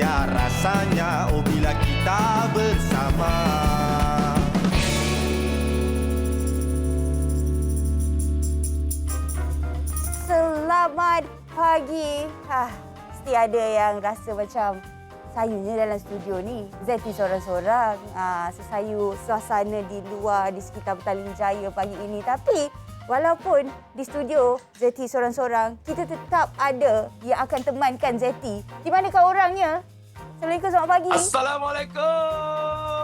bahagia rasanya bila kita bersama. Selamat pagi. Mesti ada yang rasa macam sayunya dalam studio ni. Zeti sorang-sorang. Sesayu suasana di luar di sekitar Petaling Jaya pagi ini. Tapi walaupun di studio Zeti sorang-sorang, kita tetap ada yang akan temankan Zeti. Di manakah orangnya? Assalamualaikum, selamat pagi. Assalamualaikum.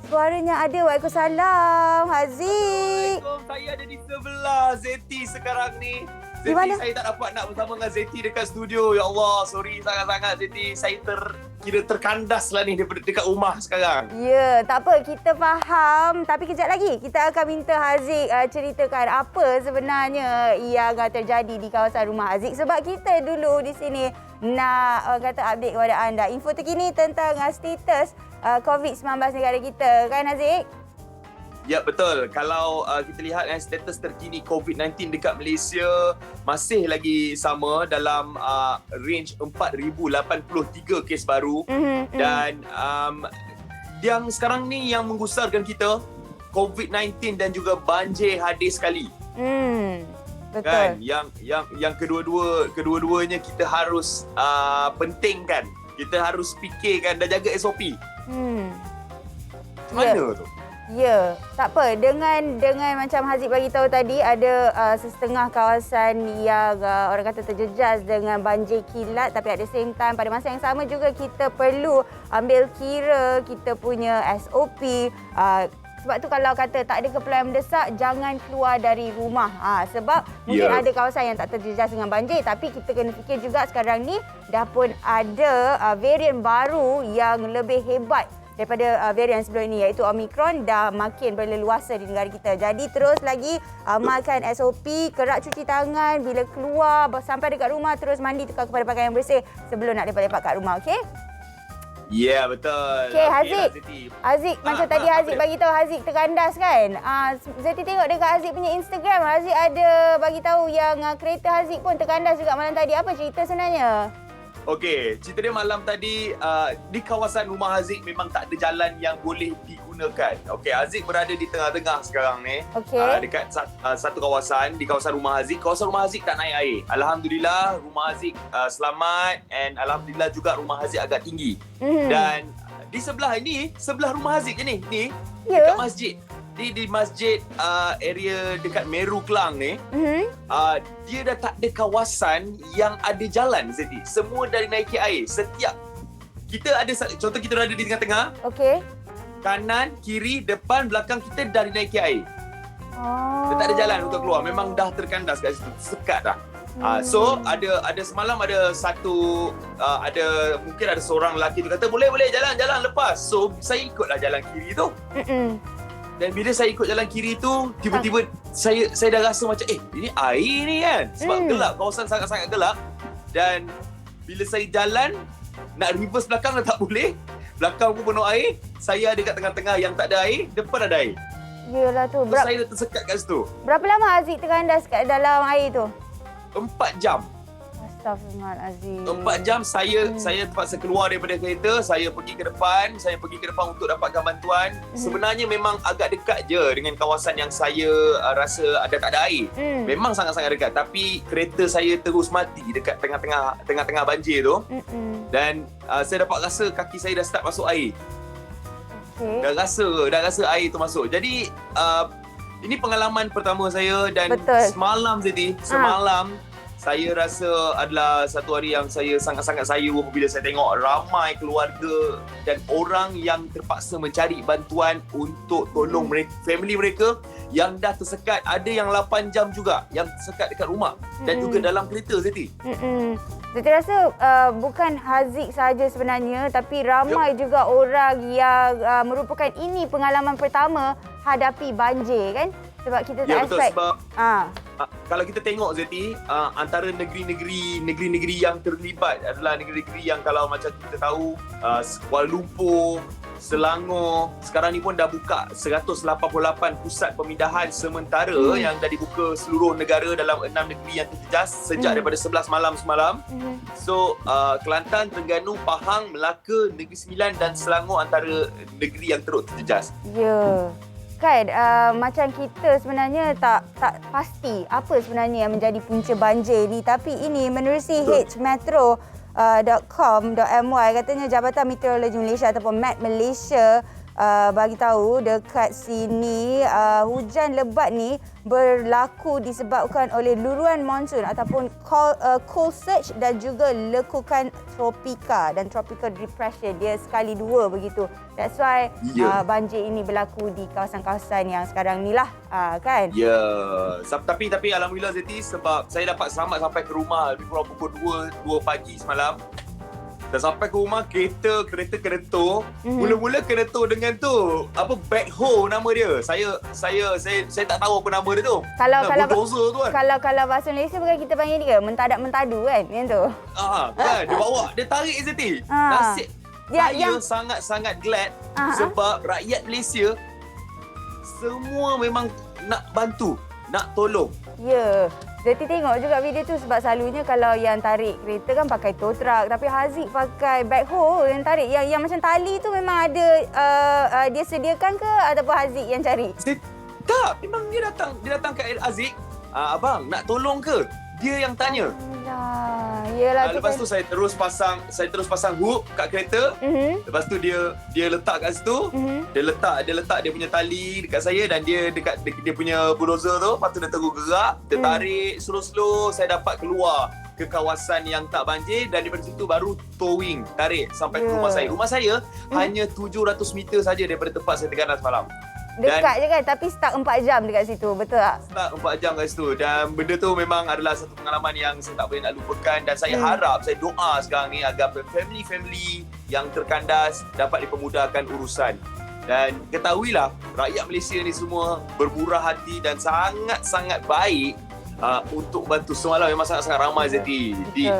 Suaranya ada. Waalaikumsalam. Haziq. Assalamualaikum. Saya ada di sebelah Zeti sekarang ni. Di mana? Saya tak dapat nak bersama dengan Zeti dekat studio. Ya Allah, sorry sangat-sangat Zeti. Saya kira terkandas lah ni dekat rumah sekarang. Ya, tak apa. Kita faham. Tapi kejap lagi kita akan minta Haziq ceritakan apa sebenarnya yang terjadi di kawasan rumah Haziq. Sebab kita dulu di sini nak update kepada anda. Info terkini tentang status COVID-19 negara kita. Kan Haziq? Ya, betul. Kalau kita lihat status terkini COVID-19 dekat Malaysia masih lagi sama dalam range 4,083 kes baru. Dan yang sekarang ni yang menggusarkan kita COVID-19 dan juga banjir hadir sekali. Betul. Kan? Yang kedua-duanya kita harus pentingkan. Kita harus fikirkan dan jaga SOP. Mana tu? Ya, tak apa. Dengan macam Haziq bagi tahu tadi, ada setengah kawasan yang orang kata terjejas dengan banjir kilat, tapi at the same time pada masa yang sama juga kita perlu ambil kira kita punya SOP. Sebab tu kalau kata tak ada keperluan mendesak, jangan keluar dari rumah. Sebab mungkin ada kawasan yang tak terjejas dengan banjir, tapi kita kena fikir juga sekarang ni dah pun ada varian baru yang lebih hebat daripada varian sebelum ini, iaitu Omicron dah makin berleluasa di negara kita. Jadi terus lagi amalkan SOP, kerak cuci tangan bila keluar, sampai dekat rumah terus mandi, tukar kepada pakaian yang bersih sebelum nak lepak-lepak kat rumah, okey? Ya, betul. Okey, Haziq. Haziq, macam tadi Haziq apa bagi tahu Haziq terkandas kan? Zeti tengok dekat Haziq punya Instagram, Haziq ada bagi tahu yang kereta Haziq pun terkandas juga malam tadi. Apa cerita sebenarnya? Okey, cerita dia malam tadi di kawasan rumah Haziq memang tak ada jalan yang boleh digunakan. Okey, Haziq berada di tengah-tengah sekarang ni. Okey. Dekat satu kawasan, di kawasan rumah Haziq. Kawasan rumah Haziq tak naik air. Alhamdulillah rumah Haziq selamat, and alhamdulillah juga rumah Haziq agak tinggi. Dan di sebelah rumah Haziq je ni dekat masjid. Di masjid area dekat Meru Klang ni, dia dah tak ada kawasan yang ada jalan, Zeti. Semua dari naiki air. Setiap kita ada, contoh kita berada di tengah-tengah. Okey. Kanan, kiri, depan, belakang kita dah dinaiki air. Dia tak ada jalan untuk keluar. Memang dah terkandas kat situ. Sekat dah. So ada semalam ada satu mungkin ada seorang lelaki tu kata boleh jalan lepas. So saya ikutlah jalan kiri tu. Dan bila saya ikut jalan kiri tu, tiba-tiba saya dah rasa macam ini air ni kan. Sebab gelap, kawasan sangat-sangat gelap. Dan bila saya jalan nak reverse belakang dah tak boleh. Belakang pun penuh air. Saya ada kat tengah-tengah yang tak ada air, depan ada air. Yelah tu. Saya dah tersekat kat situ. Berapa lama Haziq terkandas kat dalam air tu? 4 jam. Astaghfirullahalazim. 4 jam saya terpaksa keluar daripada kereta, saya pergi ke depan untuk dapatkan bantuan. Sebenarnya memang agak dekat je dengan kawasan yang saya rasa tak ada air. Memang sangat-sangat dekat, tapi kereta saya terus mati dekat tengah-tengah banjir tu. Dan saya dapat rasa kaki saya dah start masuk air. Okay. Dah rasa air tu masuk. Jadi ini pengalaman pertama saya, dan semalam saya rasa adalah satu hari yang saya sangat-sangat sayu apabila saya tengok ramai keluarga dan orang yang terpaksa mencari bantuan untuk tolong mereka, family mereka yang dah tersekat. Ada yang 8 jam juga yang tersekat dekat rumah dan juga dalam kereta, Zeti. Zeti rasa bukan Haziq saja sebenarnya, tapi ramai juga orang yang merupakan ini pengalaman pertama hadapi banjir kan? Sebab kita tak expect. Sebab kalau kita tengok, Zeti, antara negeri-negeri yang terlibat adalah negeri-negeri yang kalau macam kita tahu, Kuala Lumpur, Selangor. Sekarang ni pun dah buka 188 pusat pemindahan sementara yang dah dibuka seluruh negara dalam 6 negeri yang terjejas sejak daripada 11 malam semalam. So, Kelantan, Terengganu, Pahang, Melaka, Negeri Sembilan dan Selangor antara negeri yang teruk terjejas. Ya. Kan macam kita sebenarnya tak pasti apa sebenarnya yang menjadi punca banjir ni, tapi ini menerusi hmetro.com.my katanya Jabatan Meteorologi Malaysia ataupun Met Malaysia bagi tahu dekat sini hujan lebat ni berlaku disebabkan oleh luruan monsun ataupun cold surge dan juga lekukan tropika dan tropical depression. Dia sekali dua begitu. That's why banjir ini berlaku di kawasan-kawasan yang sekarang ni lah, kan? Ya, tapi alhamdulillah Zeti, sebab saya dapat selamat sampai ke rumah lebih kurang pukul 2 pagi semalam. Dah sampai ke rumah, kereta keretor. Mula-mula keretor dengan tu apa, backhoe nama dia. Saya tak tahu apa nama dia tu. Bulldozer tu kan. Kalau bahasa Malaysia bukan kita panggil dia mentadak-mentadu kan, yang tu. Kan dia bawa, dia tarik Zeti. Nasib saya sangat-sangat glad sebab rakyat Malaysia semua memang nak bantu, nak tolong. Ya. Zeti tengok juga video tu sebab selalunya kalau yang tarik kereta kan pakai tow truck, tapi Haziq pakai backhoe yang tarik yang macam tali tu. Memang ada dia sediakan ke ataupun Haziq yang cari? Tak, memang dia datang ke Haziq. Abang nak tolong ke? Dia yang tanya. Yelah, lepas tu saya terus pasang hook kat kereta. Lepas tu dia letak kat situ. Dia letak dia punya tali dekat saya dan dia dekat dia punya bulldozer tu. Lepas tu dia terus gerak, dia tarik slow-slow, saya dapat keluar ke kawasan yang tak banjir dan daripada situ baru towing, tarik sampai ke rumah saya. Rumah saya hanya 700 meter saja daripada tempat saya terganas malam. Dekat je kan, tapi stuck 4 jam dekat situ, betul tak? Stuck 4 jam kat situ dan benda tu memang adalah satu pengalaman yang saya tak boleh nak lupakan dan saya harap, saya doa sekarang ni agar family yang terkandas dapat dipermudahkan urusan. Dan ketahuilah, rakyat Malaysia ni semua bermurah hati dan sangat-sangat baik untuk bantu. Semalam memang sangat-sangat ramai Zeti di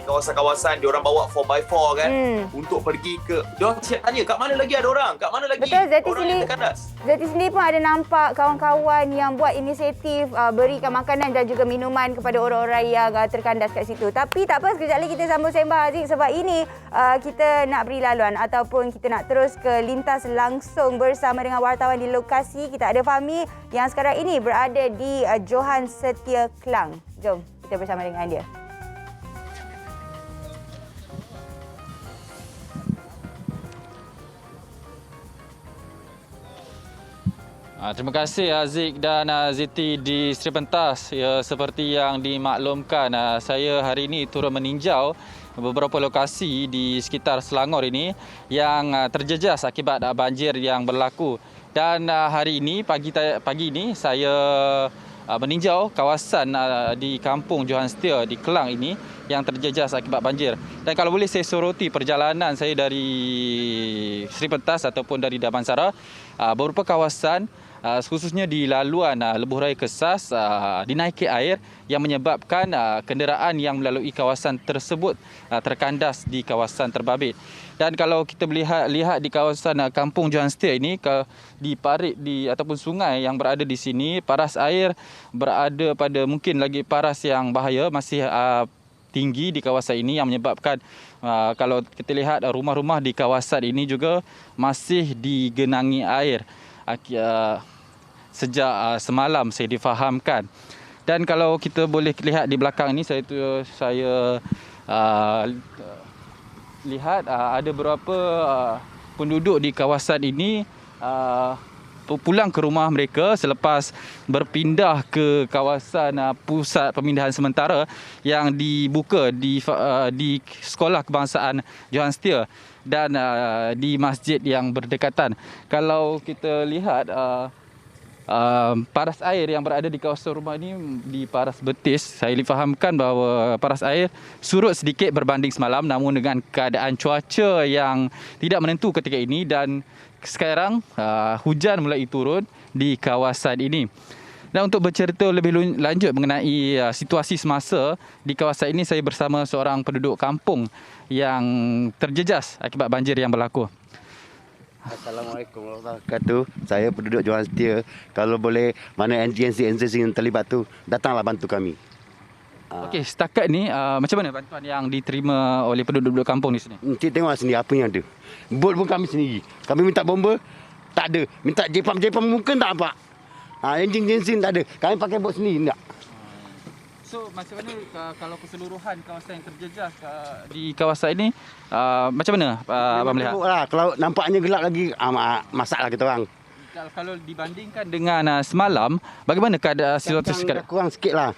kawasan-kawasan. Diorang bawa 4x4 kan untuk pergi ke, diorang siap tanya kat mana lagi ada orang, kat mana lagi orang yang terkandas. Zeti sendiri pun ada nampak kawan-kawan yang buat inisiatif berikan makanan dan juga minuman kepada orang-orang yang terkandas kat situ. Tapi tak apa, sekejap lagi kita sambung sembang Haziq, sebab ini kita nak beri laluan ataupun kita nak terus ke lintas langsung bersama dengan wartawan di lokasi. Kita ada Fahmi yang sekarang ini berada di Johan Setia Klang. Jom kita bersama dengan dia. Terima kasih Haziq dan Zeti di Sri Pentas. Ya, seperti yang dimaklumkan, saya hari ini turut meninjau beberapa lokasi di sekitar Selangor ini yang terjejas akibat banjir yang berlaku. Dan hari ini pagi ini saya meninjau kawasan di Kampung Johan Setia di Kelang ini yang terjejas akibat banjir. Dan kalau boleh saya soroti perjalanan saya dari Sri Pentas ataupun dari Damansara, beberapa kawasan khususnya di laluan Lebuh Raya Kesas dinaiki air yang menyebabkan kenderaan yang melalui kawasan tersebut terkandas di kawasan terbabit. Dan kalau kita lihat di kawasan Kampung Johan Setia ini, di parit ataupun sungai yang berada di sini, paras air berada pada mungkin lagi paras yang bahaya, masih tinggi di kawasan ini yang menyebabkan kalau kita lihat rumah-rumah di kawasan ini juga masih digenangi air sejak semalam saya difahamkan. Dan kalau kita boleh lihat di belakang ini, saya lihat ada beberapa penduduk di kawasan ini pulang ke rumah mereka selepas berpindah ke kawasan pusat pemindahan sementara yang dibuka di Sekolah Kebangsaan Johan Setia dan di masjid yang berdekatan. Kalau kita lihat paras air yang berada di kawasan rumah ini di paras betis, saya difahamkan bahawa paras air surut sedikit berbanding semalam, namun dengan keadaan cuaca yang tidak menentu ketika ini dan sekarang hujan mulai turun di kawasan ini. Dan untuk bercerita lebih lanjut mengenai situasi semasa di kawasan ini, saya bersama seorang penduduk kampung yang terjejas akibat banjir yang berlaku. Assalamualaikum warahmatullahi wabarakatuh. Saya penduduk Johor Setia. Kalau boleh, mana agensi yang terlibat tu, datanglah bantu kami. Okey, setakat ni macam mana bantuan yang diterima oleh penduduk kampung di sini? Encik tengok sini apa yang ada. Bot pun kami sendiri. Kami minta bomba, tak ada. Minta jepam mungkin tak nampak. Enjin tak ada. Kami pakai bot sendiri, tak. So macam mana kalau keseluruhan kawasan yang terjejas di kawasan ini macam mana abang melihat? Kalau nampaknya gelap lagi, masalah kita orang. Kalau dibandingkan dengan semalam, bagaimana keadaan situasi sekarang? Kurang sikit lah.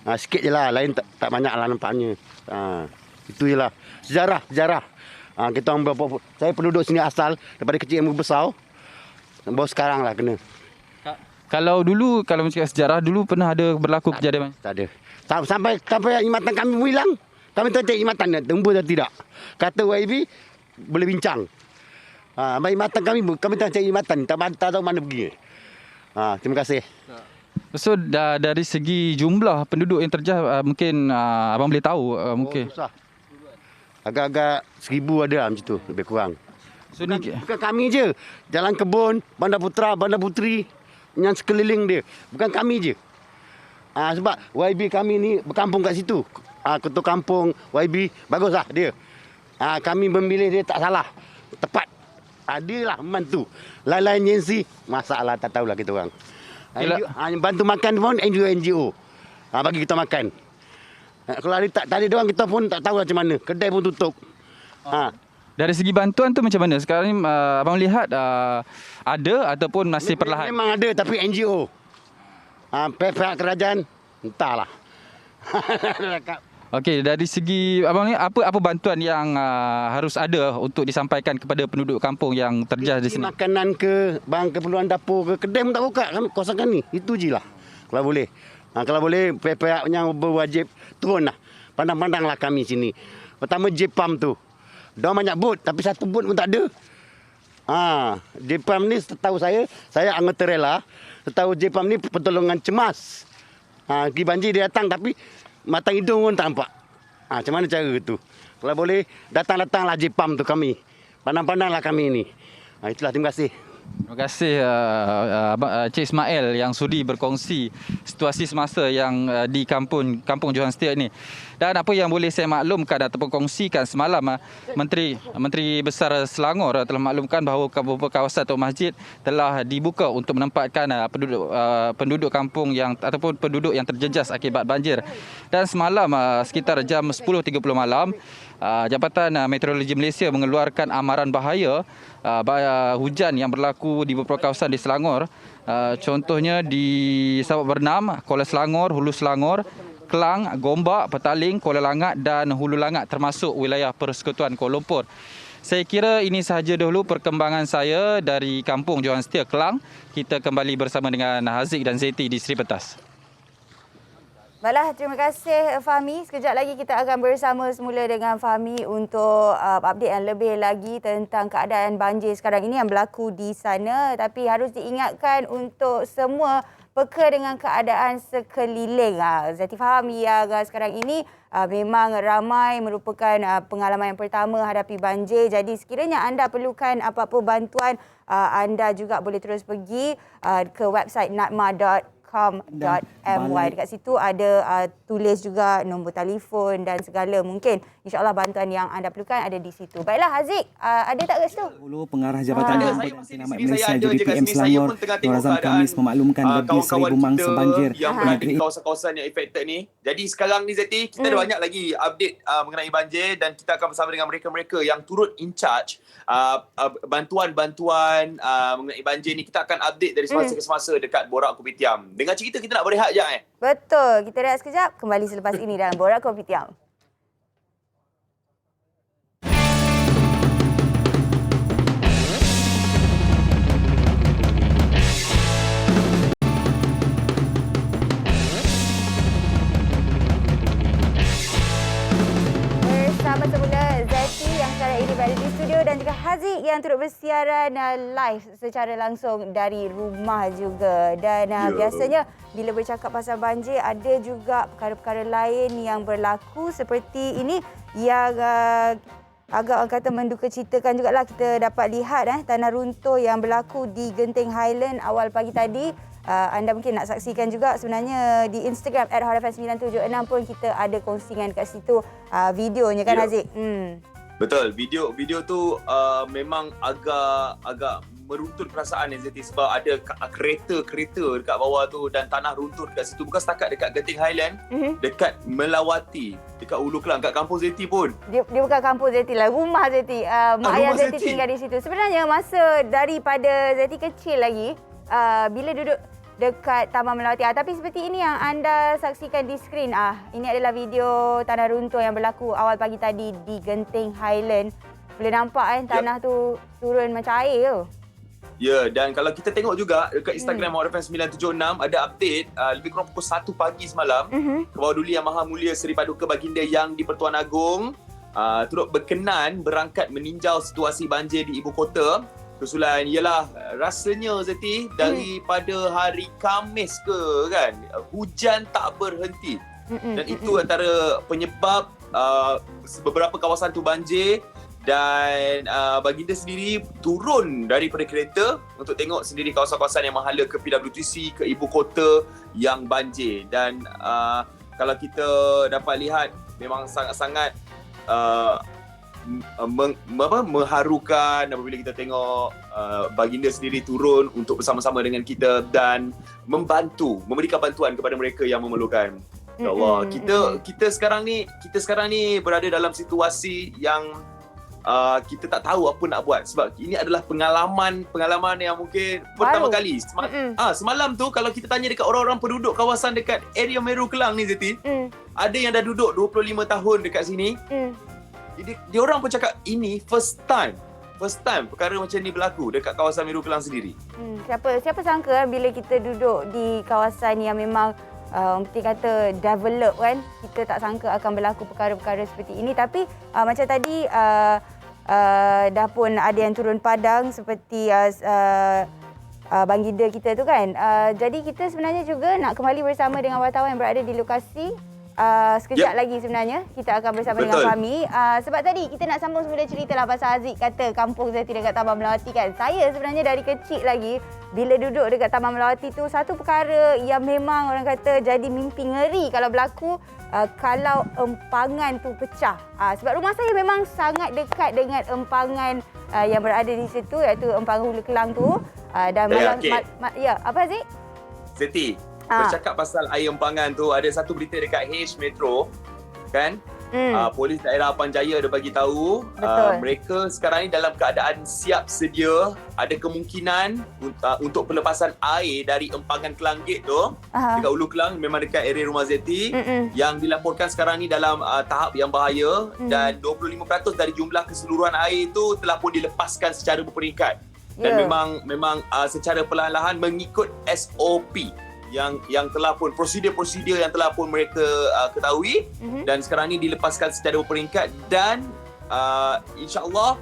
Sikit je lah, lain tak banyak lah nampaknya. Itu je lah. Sejarah. Kita orang saya penduduk sini asal, daripada kecil yang besar. Baru sekarang lah kena. Kalau mencakap sejarah, dulu pernah ada berlaku kejadian? Tak ada. Sampai ingatan kami pun hilang. Kami tak cari ingatan, tembus atau tidak. Kata YB, boleh bincang. Ingatan kami tak cari ingatan, tak tahu mana pergi. Terima kasih. So dari segi jumlah penduduk yang terjejas mungkin abang boleh tahu mungkin. Susah. Agak-agak 1,000 ada lah, macam tu, lebih kurang. So Bukan kami je. Jalan Kebun, Bandar Putra, Bandar Puteri, yang sekeliling dia. Bukan kami je. Sebab YB kami ni berkampung kat situ. Ketua kampung YB, baguslah dia. Kami memilih dia tak salah. Tepat. Dia lah membantu. Lain-lain agensi, masalah tak tahulah kita orang. Bantu makan pun NGO. Bagi kita makan. Kalau tak ada dia orang, kita pun tak tahu macam mana. Kedai pun tutup. Dari segi bantuan tu macam mana? Sekarang ni abang lihat ada ataupun masih perlahan? Memang ada tapi NGO. Pihak kerajaan entahlah. Okey, dari segi abang ni apa bantuan yang harus ada untuk disampaikan kepada penduduk kampung yang terjejas di sini? Makanan ke, barang keperluan dapur ke, kedai pun tak buka kawasan kami. Itu je lah. Kalau boleh. Kalau boleh pihak yang berwajib turunlah. Pandang-pandanglah kami sini. Pertama Jepam tu. Dia banyak bot tapi satu bot pun tak ada. Jepam ni setahu saya anggota rela. Setahu Jepam ni pertolongan cemas. Pergi banjir dia datang tapi matang hidung pun tak nampak. Macam mana cara tu? Kalau boleh datanglah Jepam tu kami. Pandang-pandanglah kami ni. Itulah, terima kasih. Terima kasih Cik Ismail yang sudi berkongsi situasi semasa yang di kampung Johor Setia ini. Dan apa yang boleh saya maklumkan ataupun kongsikan semalam, Menteri Besar Selangor telah maklumkan bahawa beberapa kawasan atau masjid telah dibuka untuk menempatkan penduduk kampung ataupun penduduk yang terjejas akibat banjir. Dan semalam sekitar jam 10.30 malam, Jabatan Meteorologi Malaysia mengeluarkan amaran bahaya hujan yang berlaku di beberapa kawasan di Selangor. Contohnya di Sabak Bernam, Kuala Selangor, Hulu Selangor, Kelang, Gombak, Petaling, Kuala Langat dan Hulu Langat termasuk wilayah Persekutuan Kuala Lumpur. Saya kira ini sahaja dahulu perkembangan saya dari kampung Johor Setia, Kelang. Kita kembali bersama dengan Haziq dan Zeti di Seri Pentas. Baiklah, terima kasih Fahmi. Sekejap lagi kita akan bersama semula dengan Fahmi untuk update yang lebih lagi tentang keadaan banjir sekarang ini yang berlaku di sana. Tapi harus diingatkan untuk semua peka dengan keadaan sekeliling. Zati faham yang sekarang ini memang ramai merupakan pengalaman yang pertama hadapi banjir. Jadi sekiranya anda perlukan apa-apa bantuan, anda juga boleh terus pergi ke website natma.com.my. Dekat situ ada tulis juga nombor telefon dan segala mungkin insya-Allah bantuan yang anda perlukan ada di situ. Baiklah Haziq, ada tak kat situ? Dulu Pengarah Jabatan Penyelamat Malaysia JBPM Selangor, Nur Azam Khamis memaklumkan lebih 1,000 mangsa banjir yang berada di kawasan-kawasan yang affected ni. Jadi sekarang ni Zeti, kita ada banyak lagi update mengenai banjir dan kita akan bersama dengan mereka-mereka yang turut in charge bantuan-bantuan mengenai banjir ni. Kita akan update dari semasa ke semasa dekat Borak Kopitiam. Dengar cerita kita nak berehat je Betul. Kita rehat sekejap, kembali selepas ini dalam Borak Kopitiam. Bersama semula Zati yang sekarang ini berada di studio dan juga Haziq yang turut bersiaran live secara langsung dari rumah juga. Dan biasanya bila bercakap pasal banjir ada juga perkara-perkara lain yang berlaku seperti ini yang agak orang kata mendukacitakan jugalah kita dapat lihat tanah runtuh yang berlaku di Genting Highland awal pagi tadi. Anda mungkin nak saksikan juga sebenarnya di Instagram @hotfm976 pun kita ada kongsikan kat situ videonya kan Haziq? Betul, video tu memang agak meruntut perasaan Zeti sebab ada kereta dekat bawah tu dan tanah runtuh dekat situ. Bukan setakat dekat Genting Highland, dekat Melawati, dekat Ulu Kelang, kat kampung Zeti pun. Dia bukan kampung Zeti lah, rumah Zeti. Mak ayah Zeti tinggal di situ. Sebenarnya masa daripada Zeti kecil lagi, bila duduk dekat Taman Melawati. Tapi seperti ini yang anda saksikan di skrin. Ini adalah video tanah runtuh yang berlaku awal pagi tadi di Genting Highland. Boleh nampak tanah tu turun macam air tu. Ya, dan kalau kita tengok juga dekat Instagram Hot FM 976 ada update lebih kurang pukul 1 pagi semalam. Kebawah Duli Yang Maha Mulia Seri Paduka Baginda Yang di-Pertuan Agong turut berkenan berangkat meninjau situasi banjir di ibu kota. Kesulan ialah rasanya Zeti daripada hari Khamis ke kan, hujan tak berhenti. Dan itu antara penyebab beberapa kawasan tu banjir. Dan baginda sendiri turun daripada kereta untuk tengok sendiri kawasan-kawasan yang menghala ke PWTC, ke ibu kota yang banjir. Dan kalau kita dapat lihat memang sangat-sangat mengharukan apabila kita tengok baginda sendiri turun untuk bersama-sama dengan kita dan memberikan bantuan kepada mereka yang memerlukan. Ya Allah, kita sekarang ni berada dalam situasi yang kita tak tahu apa nak buat sebab ini adalah pengalaman yang mungkin pertama kali. Semalam tu kalau kita tanya dekat orang-orang penduduk kawasan dekat area Meru Kelang ni Zeti, ada yang dah duduk 25 tahun dekat sini. Jadi dia orang pun cakap ini first time perkara macam ni berlaku dekat kawasan Meru Kelang sendiri. Siapa sangka bila kita duduk di kawasan yang memang mesti kata develop kan, kita tak sangka akan berlaku perkara-perkara seperti ini. Tapi macam tadi dah pun ada yang turun padang seperti baginda kita tu kan. Jadi kita sebenarnya juga nak kembali bersama dengan wartawan yang berada di lokasi. Sekejap lagi sebenarnya kita akan bersama dengan Fahmi. Sebab tadi kita nak sambung semula cerita lah pasal Haziq kata kampung Zeti dekat Taman Melawati kan. Saya sebenarnya dari kecil lagi bila duduk dekat Taman Melawati tu, satu perkara yang memang orang kata jadi mimpi ngeri kalau berlaku kalau empangan tu pecah. Sebab rumah saya memang sangat dekat dengan empangan yang berada di situ, iaitu empangan Hulu Kelang tu. Dan apa Haziq? Zeti, bercakap pasal air empangan tu, ada satu berita dekat H Metro kan. Polis daerah Apan Jaya ada bagi tahu mereka sekarang ni dalam keadaan siap sedia. Ada kemungkinan untuk pelepasan air dari empangan Kelang Gate tu dekat Ulu Kelang, memang dekat area rumah Zeti, yang dilaporkan sekarang ni dalam tahap yang bahaya. Dan 25% dari jumlah keseluruhan air itu telah pun dilepaskan secara berperingkat. Dan memang secara perlahan-lahan mengikut SOP yang telah pun prosedur-prosedur yang telah pun mereka ketahui. Dan sekarang ni dilepaskan secara berperingkat dan insya-Allah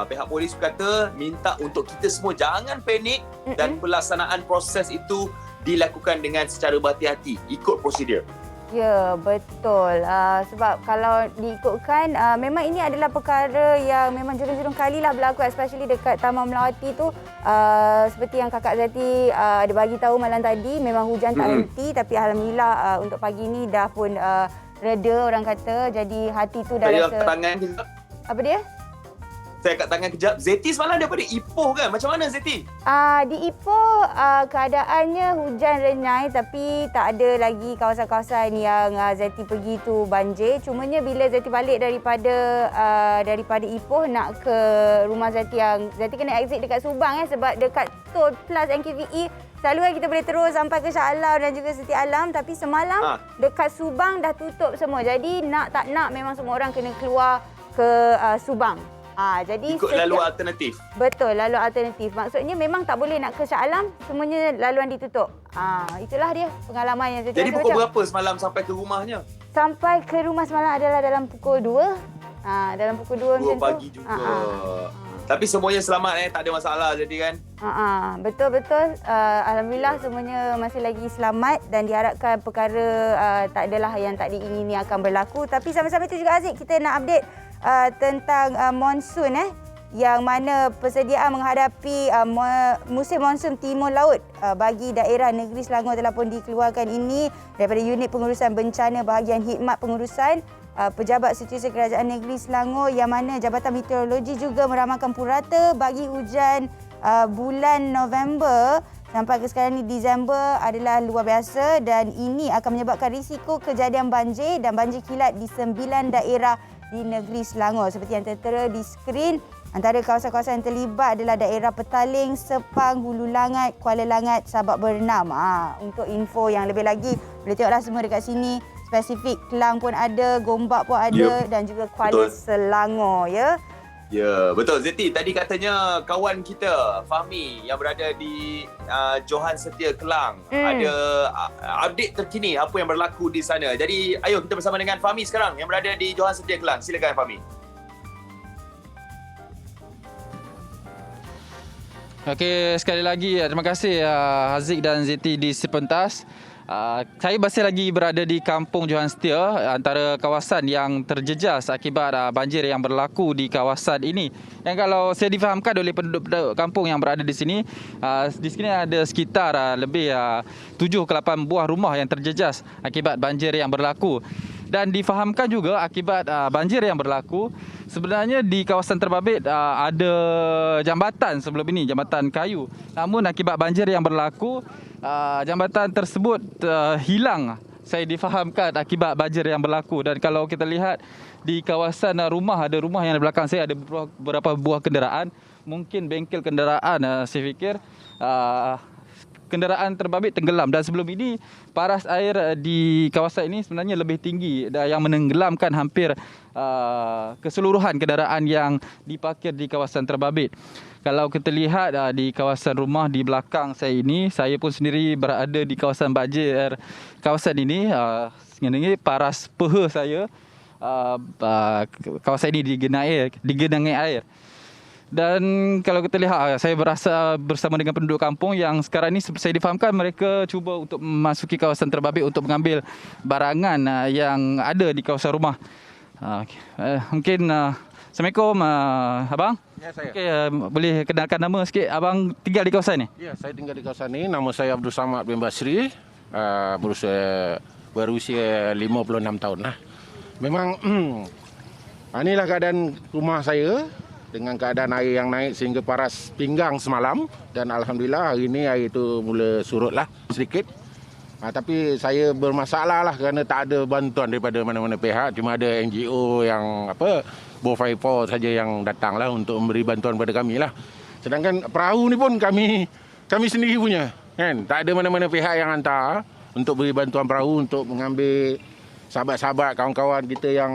pihak polis berkata minta untuk kita semua jangan panik dan pelaksanaan proses itu dilakukan dengan secara berhati-hati ikut prosedur. Ya, betul. Sebab kalau diikutkan, memang ini adalah perkara yang memang jurung-jurung kalilah berlaku, especially dekat Taman Melawati tu. Seperti yang Kakak Zeti ada bagi tahu malam tadi, memang hujan tak henti. Tapi alhamdulillah untuk pagi ni dah pun reda orang kata. Jadi hati tu dah rasa... Tangan kejap. Apa dia? Saya kat tangan kejap. Zeti semalam daripada Ipoh kan? Macam mana Zeti? Di Ipoh keadaannya hujan renyai tapi tak ada lagi kawasan-kawasan yang Zeti pergi tu banjir. Cumanya bila Zeti balik daripada Ipoh nak ke rumah Zeti, yang Zeti kena exit dekat Subang sebab dekat Tol Plus NKVE selalu kan kita boleh terus sampai ke Shah Alam dan juga Siti Alam, tapi semalam dekat Subang dah tutup semua. Jadi nak tak nak memang semua orang kena keluar ke Subang. Jadi ikut laluan alternatif. Betul, laluan alternatif. Maksudnya memang tak boleh nak ke Shah Alam, semuanya laluan ditutup. Itulah dia pengalaman yang saya. Jadi pukul berapa semalam sampai ke rumahnya? Sampai ke rumah semalam adalah dalam pukul 2. Dalam pukul 2 macam tu. 2 pagi juga. Tapi semuanya selamat tak ada masalah jadi kan? Betul-betul. Alhamdulillah semuanya masih lagi selamat dan diharapkan perkara tak adalah yang tak diingini akan berlaku. Tapi sama-sama itu juga Haziq, kita nak update tentang monsun yang mana persediaan menghadapi musim monsun timur laut bagi daerah negeri Selangor telah pun dikeluarkan ini daripada unit pengurusan bencana bahagian khidmat pengurusan Pejabat Setiausaha Kerajaan Negeri Selangor, yang mana Jabatan Meteorologi juga meramalkan purata bagi hujan bulan November sampai ke sekarang ni Disember adalah luar biasa, dan ini akan menyebabkan risiko kejadian banjir dan banjir kilat di 9 daerah di negeri Selangor. Seperti yang tertera di skrin, antara kawasan-kawasan yang terlibat adalah daerah Petaling, Sepang, Hulu Langat, Kuala Langat, Sabak Bernam. Untuk info yang lebih lagi, boleh tengoklah semua dekat sini. Spesifik Kelang pun ada, Gombak pun ada, dan juga Kuala Selangor, ya. Ya, betul. Zeti, tadi katanya kawan kita, Fahmi, yang berada di Johan Setia Kelang, ada update terkini apa yang berlaku di sana. Jadi, ayo kita bersama dengan Fahmi sekarang yang berada di Johan Setia Kelang. Silakan, Fahmi. Okey, sekali lagi terima kasih Haziq dan Zeti di Sepentas. Saya masih lagi berada di Kampung Johan Setia, antara kawasan yang terjejas akibat banjir yang berlaku di kawasan ini. Dan kalau saya difahamkan oleh penduduk kampung yang berada di sini ada sekitar lebih 7 ke 8 buah rumah yang terjejas akibat banjir yang berlaku. Dan difahamkan juga akibat banjir yang berlaku, sebenarnya di kawasan terbabit ada jambatan sebelum ini, jambatan kayu. Namun akibat banjir yang berlaku, jambatan tersebut hilang. Saya difahamkan akibat banjir yang berlaku. Dan kalau kita lihat di kawasan rumah, ada rumah yang di belakang saya ada beberapa buah kenderaan. Mungkin bengkel kenderaan, saya fikir kenderaan terbabit tenggelam. Dan sebelum ini paras air di kawasan ini sebenarnya lebih tinggi yang menenggelamkan hampir keseluruhan kenderaan yang diparkir di kawasan terbabit. Kalau kita lihat di kawasan rumah di belakang saya ini, saya pun sendiri berada di kawasan banjir kawasan ini. Sebenarnya paras peha saya, kawasan ini digenangi air. Dan kalau kita lihat, saya berasa bersama dengan penduduk kampung yang sekarang ini saya difahamkan mereka cuba untuk memasuki kawasan terbabit untuk mengambil barangan yang ada di kawasan rumah. Mungkin Assalamualaikum abang. Ya, saya. Okey, boleh kenalkan nama sikit, abang tinggal di kawasan ni? Ya, saya tinggal di kawasan ini. Nama saya Abdul Samad bin Basri. Berusia 56 tahun lah. Memang inilah keadaan rumah saya dengan keadaan air yang naik sehingga paras pinggang semalam, dan alhamdulillah hari ini air itu mula surutlah sedikit. Tapi saya bermasalah lah kerana tak ada bantuan daripada mana-mana pihak. Cuma ada NGO yang Bo54 saja yang datanglah untuk memberi bantuan kepada kami lah. Sedangkan perahu ni pun kami sendiri punya, kan? Tak ada mana-mana pihak yang hantar untuk beri bantuan perahu untuk mengambil sahabat-sahabat, kawan-kawan kita yang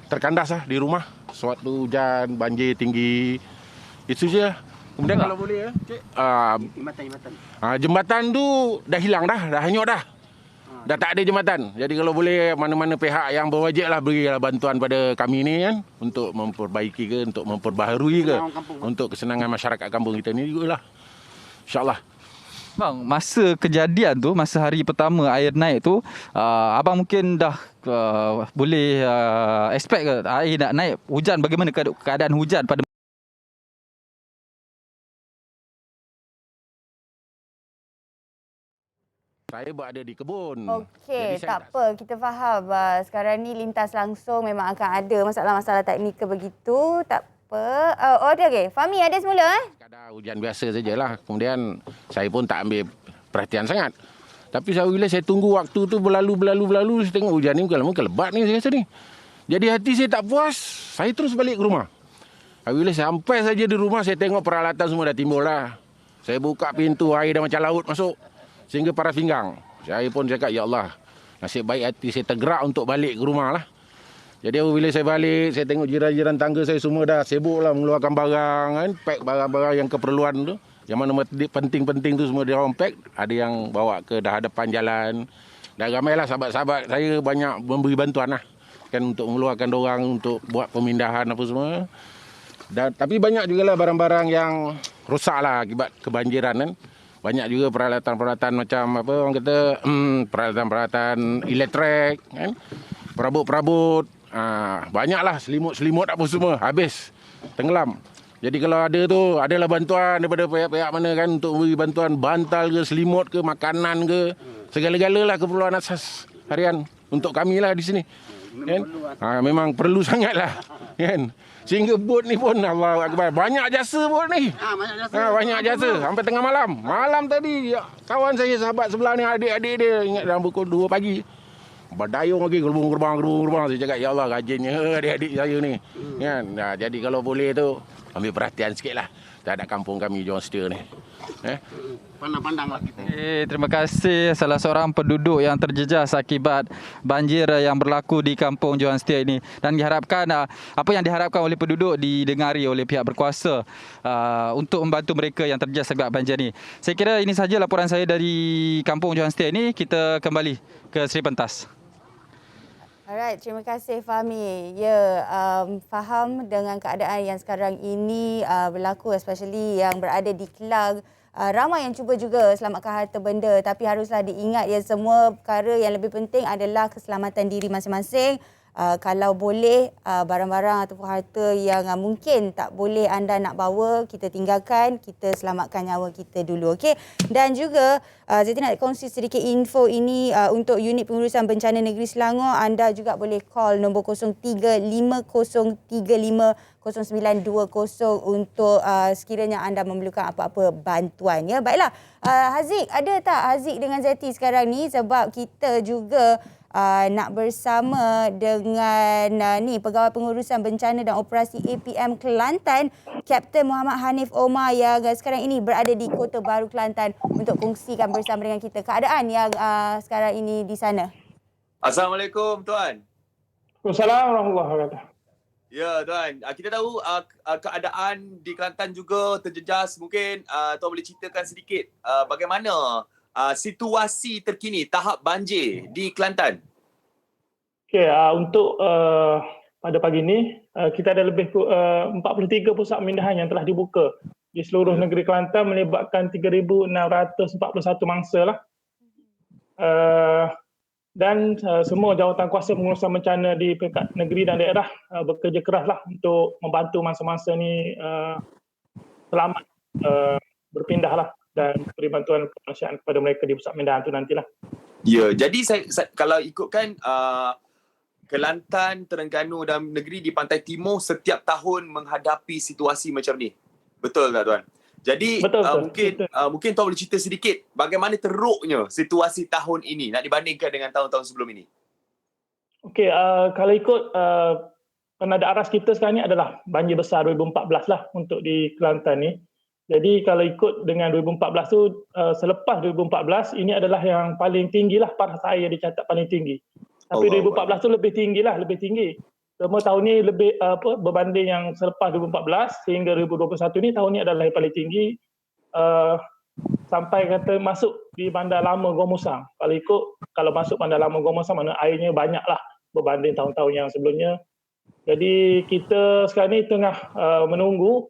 terkandas lah di rumah sewaktu hujan, banjir tinggi. Itu je. Kemudian kalau boleh jembatan tu dah hilang dah hanyut dah. Dah tak ada jembatan. Jadi kalau boleh mana-mana pihak yang berwajib lah berilah bantuan pada kami ni kan, untuk memperbaiki ke, untuk memperbaharui ke, untuk kesenangan masyarakat kampung kita ni jugalah. InsyaAllah. Bang, masa kejadian tu, masa hari pertama air naik tu, abang mungkin dah boleh expect ke air nak naik, hujan, bagaimana keadaan hujan pada Saya berada di kebun. Okey, tak apa. Kita faham. Sekarang ni lintas langsung memang akan ada masalah-masalah teknikal begitu. Tak apa. Okey. Fahmi ada semula Kadang hujan biasa sajalah. Kemudian saya pun tak ambil perhatian sangat. Tapi bila saya tunggu waktu tu berlalu, saya tengok hujan ni bukan lebat ni saya rasa ni. Jadi hati saya tak puas. Saya terus balik ke rumah. Bila sampai saja di rumah, saya tengok peralatan semua dah timbul lah. Saya buka pintu, air dah macam laut masuk. Sehingga paras pinggang. Saya pun cakap, ya Allah, nasib baik hati saya tergerak untuk balik ke rumah lah. Jadi bila saya balik, saya tengok jiran-jiran tangga saya semua dah sibuk lah mengeluarkan barang, kan? Pack barang-barang yang keperluan tu. Yang mana penting-penting tu semua dia orang pack. Ada yang bawa ke dah hadapan jalan. Dan ramailah sahabat-sahabat saya banyak memberi bantuan lah. Kan untuk mengeluarkan dorang untuk buat pemindahan apa semua. Tapi banyak jugalah barang-barang yang rosak lah akibat kebanjiran kan. Banyak juga peralatan-peralatan macam apa orang kata peralatan-peralatan elektrik kan, perabot-perabot banyaklah selimut-selimut apa semua habis tenggelam. Jadi kalau ada tu adalah bantuan daripada pihak-pihak mana kan untuk beri bantuan bantal ke selimut ke makanan ke segala-galalah keperluan asas harian untuk kami lah di sini. Kan? Memang perlu sangatlah kan. Sehingga bot ni pun Allahu Akbar banyak jasa bot ni. Banyak jasa sampai tengah malam. Malam tadi kawan saya sahabat sebelah ni adik-adik dia ingat dalam pukul 2 pagi. Berdayung lagi gerbang. Saya cakap ya Allah rajinnya adik-adik saya ni. Kan? Jadi kalau boleh tu ambil perhatian sikitlah terhadap kampung kami Johor Setia ni. Pandang-pandanglah kita. Terima kasih salah seorang penduduk yang terjejas akibat banjir yang berlaku di kampung Johor Setia ini, dan diharapkan apa yang diharapkan oleh penduduk didengari oleh pihak berkuasa untuk membantu mereka yang terjejas akibat banjir ini. Saya kira ini sahaja laporan saya dari kampung Johor Setia ini. Kita kembali ke Seri Pentas. Alright, terima kasih Fahmi. Ya, faham dengan keadaan yang sekarang ini berlaku, especially yang berada di Kelang. Ramai yang cuba juga selamatkan harta benda, tapi haruslah diingat ya, semua perkara yang lebih penting adalah keselamatan diri masing-masing. Kalau boleh barang-barang ataupun harta yang mungkin tak boleh anda nak bawa, kita tinggalkan, kita selamatkan nyawa kita dulu. Okey. Dan juga saya nak kongsi sedikit info ini untuk unit pengurusan bencana negeri Selangor. Anda juga boleh call nombor 0350350920 untuk sekiranya anda memerlukan apa-apa bantuan ya. Baiklah, Haziq, ada tak Haziq dengan Zeti sekarang ni, sebab kita juga nak bersama dengan Pegawai Pengurusan Bencana dan Operasi APM Kelantan, Kapten Muhammad Hanif Omar yang sekarang ini berada di Kota Baru Kelantan untuk kongsikan bersama dengan kita keadaan yang sekarang ini di sana. Assalamualaikum Tuan. Waalaikumsalam warahmatullahi wabarakatuh. Ya Tuan, kita tahu keadaan di Kelantan juga terjejas. Mungkin Tuan boleh ceritakan sedikit bagaimana situasi terkini tahap banjir di Kelantan. Okey, untuk pada pagi ini kita ada lebih 43 pusat pemindahan yang telah dibuka di seluruh negeri Kelantan, melibatkan 3,641 mangsa lah. Dan semua jawatan kuasa pengurusan bencana di peringkat negeri dan daerah bekerja keraslah untuk membantu mangsa-mangsa ni selamat berpindahlah dan beri bantuan kemanusiaan kepada mereka di pusat pemindahan itu nantilah. Ya, jadi saya kalau ikutkan Kelantan, Terengganu dan negeri di pantai timur setiap tahun menghadapi situasi macam ni. Betul tak Tuan? Jadi mungkin Tuan boleh cerita sedikit bagaimana teruknya situasi tahun ini nak dibandingkan dengan tahun-tahun sebelum ini. Okey, kalau ikut penada aras kita sekarang ni adalah banjir besar 2014 lah untuk di Kelantan ni. Jadi kalau ikut dengan 2014 tu, selepas 2014 ini adalah yang paling tinggi lah, paras air yang dicatat paling tinggi. Tapi 2014 tu lebih tinggi. Semua tahun ni lebih berbanding yang selepas 2014 sehingga 2021 ni, tahun ni adalah yang paling tinggi sampai kata masuk di Bandar Lama Gua Musang. Kalau masuk Bandar Lama Gua Musang, mana airnya banyak lah berbanding tahun-tahun yang sebelumnya. Jadi kita sekarang ni tengah menunggu.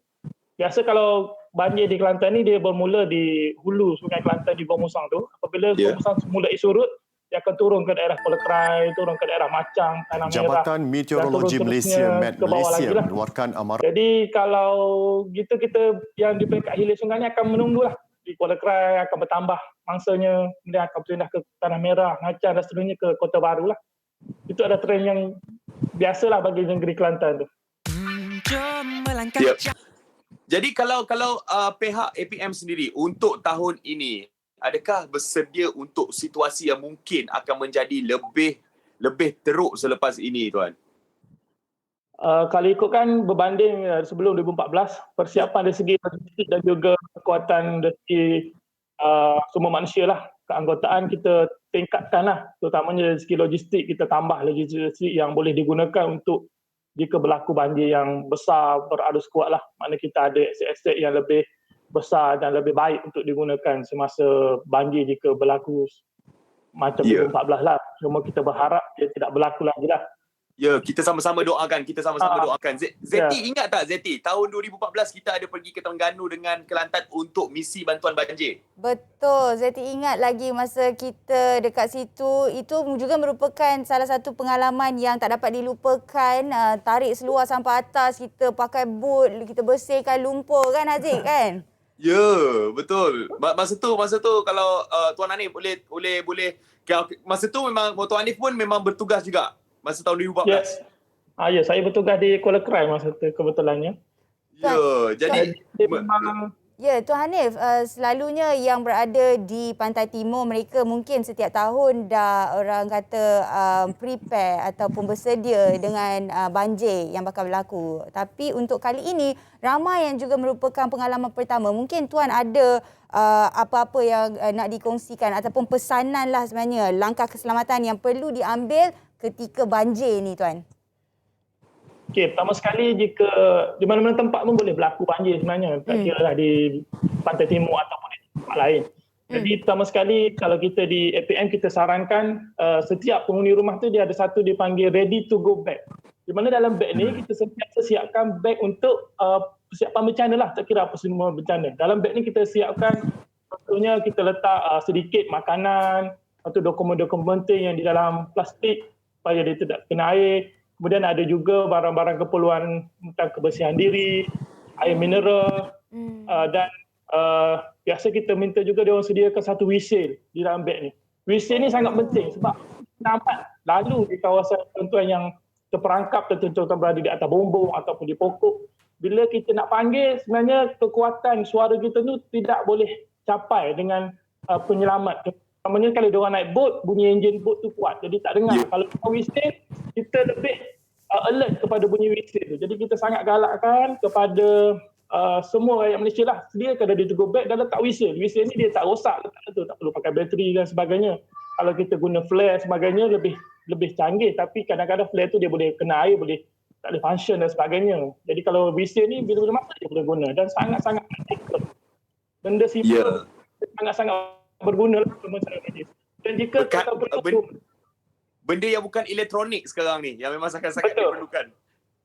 Biasa kalau banjir di Kelantan ni dia bermula di hulu Sungai Kelantan di Gua Musang tu. Apabila Gua Musang mulai surut, dia akan turun ke daerah Pulau Kerai, turun ke daerah Macang, Tanah Merah. Jabatan Meteorologi Malaysia mengeluarkan amaran. Jadi kalau gitu, kita yang di peringkat hilir sungai ni akan menunggulah. Di Pulau Kerai akan bertambah mangsanya, kemudian akan pindah ke Tanah Merah, Macang dan seterusnya ke Kota Baru lah. Itu ada trend yang biasalah bagi negeri Kelantan tu. Yep. Jadi kalau pihak APM sendiri untuk tahun ini, adakah bersedia untuk situasi yang mungkin akan menjadi lebih teruk selepas ini Tuan? Kalau ikutkan berbanding sebelum 2014, persiapan dari segi logistik dan juga kekuatan dari segi sumber manusia lah, keanggotaan kita tingkatkan lah, terutamanya dari segi logistik kita tambah logistik yang boleh digunakan untuk jika berlaku banjir yang besar berarus kuat lah, mana kita ada aset-aset yang lebih besar dan lebih baik untuk digunakan semasa banjir jika berlaku macam 2014 lah. Cuma kita berharap dia tidak berlaku lagi lah. Ya, kita sama-sama doakan. Zeti, ingat tak Zeti? Tahun 2014 kita ada pergi ke Terengganu dengan Kelantan untuk misi bantuan banjir. Betul, Zeti ingat lagi masa kita dekat situ. Itu juga merupakan salah satu pengalaman yang tak dapat dilupakan. Tarik seluar sampai atas, kita pakai boot, kita bersihkan lumpur kan Haziq kan? Ya, betul. Masa tu kalau Tuan Hanif boleh masa tu memang Tuan Hanif pun memang bertugas juga masa tahun 2014. Ya, saya bertugas di Kuala Krai masa tu kebetulannya. Ya, jadi memang Ya, Tuan Hanif, selalunya yang berada di Pantai Timur, mereka mungkin setiap tahun dah orang kata prepare ataupun bersedia dengan banjir yang bakal berlaku. Tapi untuk kali ini, ramai yang juga merupakan pengalaman pertama. Mungkin Tuan ada apa-apa yang nak dikongsikan ataupun pesanan lah sebenarnya, langkah keselamatan yang perlu diambil ketika banjir ni, Tuan. Okey, pertama sekali jika di mana-mana tempat pun boleh berlaku banjir sebenarnya. Tak kira lah di Pantai Timur ataupun di tempat lain. Jadi pertama sekali kalau kita di APM kita sarankan setiap penghuni rumah tu dia ada satu dipanggil ready to go bag. Di mana dalam beg ni kita sentiasa siapkan beg untuk persiapan bencana lah. Tak kira apa semua bencana. Dalam beg ni kita siapkan contohnya kita letak sedikit makanan atau dokumen-dokumen penting yang di dalam plastik supaya dia tidak kena air. Kemudian ada juga barang-barang keperluan tentang kebersihan diri, air mineral dan biasa kita minta juga dia orang sediakan satu whistle di dalam beg ni. Whistle ni sangat penting sebab nampak lalu di kawasan tuan-tuan yang terperangkap contoh berada di atas bumbung ataupun di pokok. Bila kita nak panggil sebenarnya kekuatan suara kita tu tidak boleh capai dengan penyelamat. Namanya kalau diorang naik boat, bunyi enjin boat tu kuat. Jadi tak dengar. Kalau whistle, kita lebih alert kepada bunyi whistle tu. Jadi kita sangat galakkan kepada semua rakyat Malaysia lah. Sediakan ready to go bag dan letak whistle. Whistle ni dia tak rosak. Tak perlu pakai bateri dan sebagainya. Kalau kita guna flare sebagainya lebih canggih. Tapi kadang-kadang flare tu dia boleh kena air, boleh tak boleh function dan sebagainya. Jadi kalau whistle ni bila-bila masa dia boleh guna. Dan sangat-sangat practical. Benda simple sangat-sangat berguna lah untuk masyarakat medis. Dan jika kita benda yang bukan elektronik sekarang ni yang memang sangat-sangat diperlukan.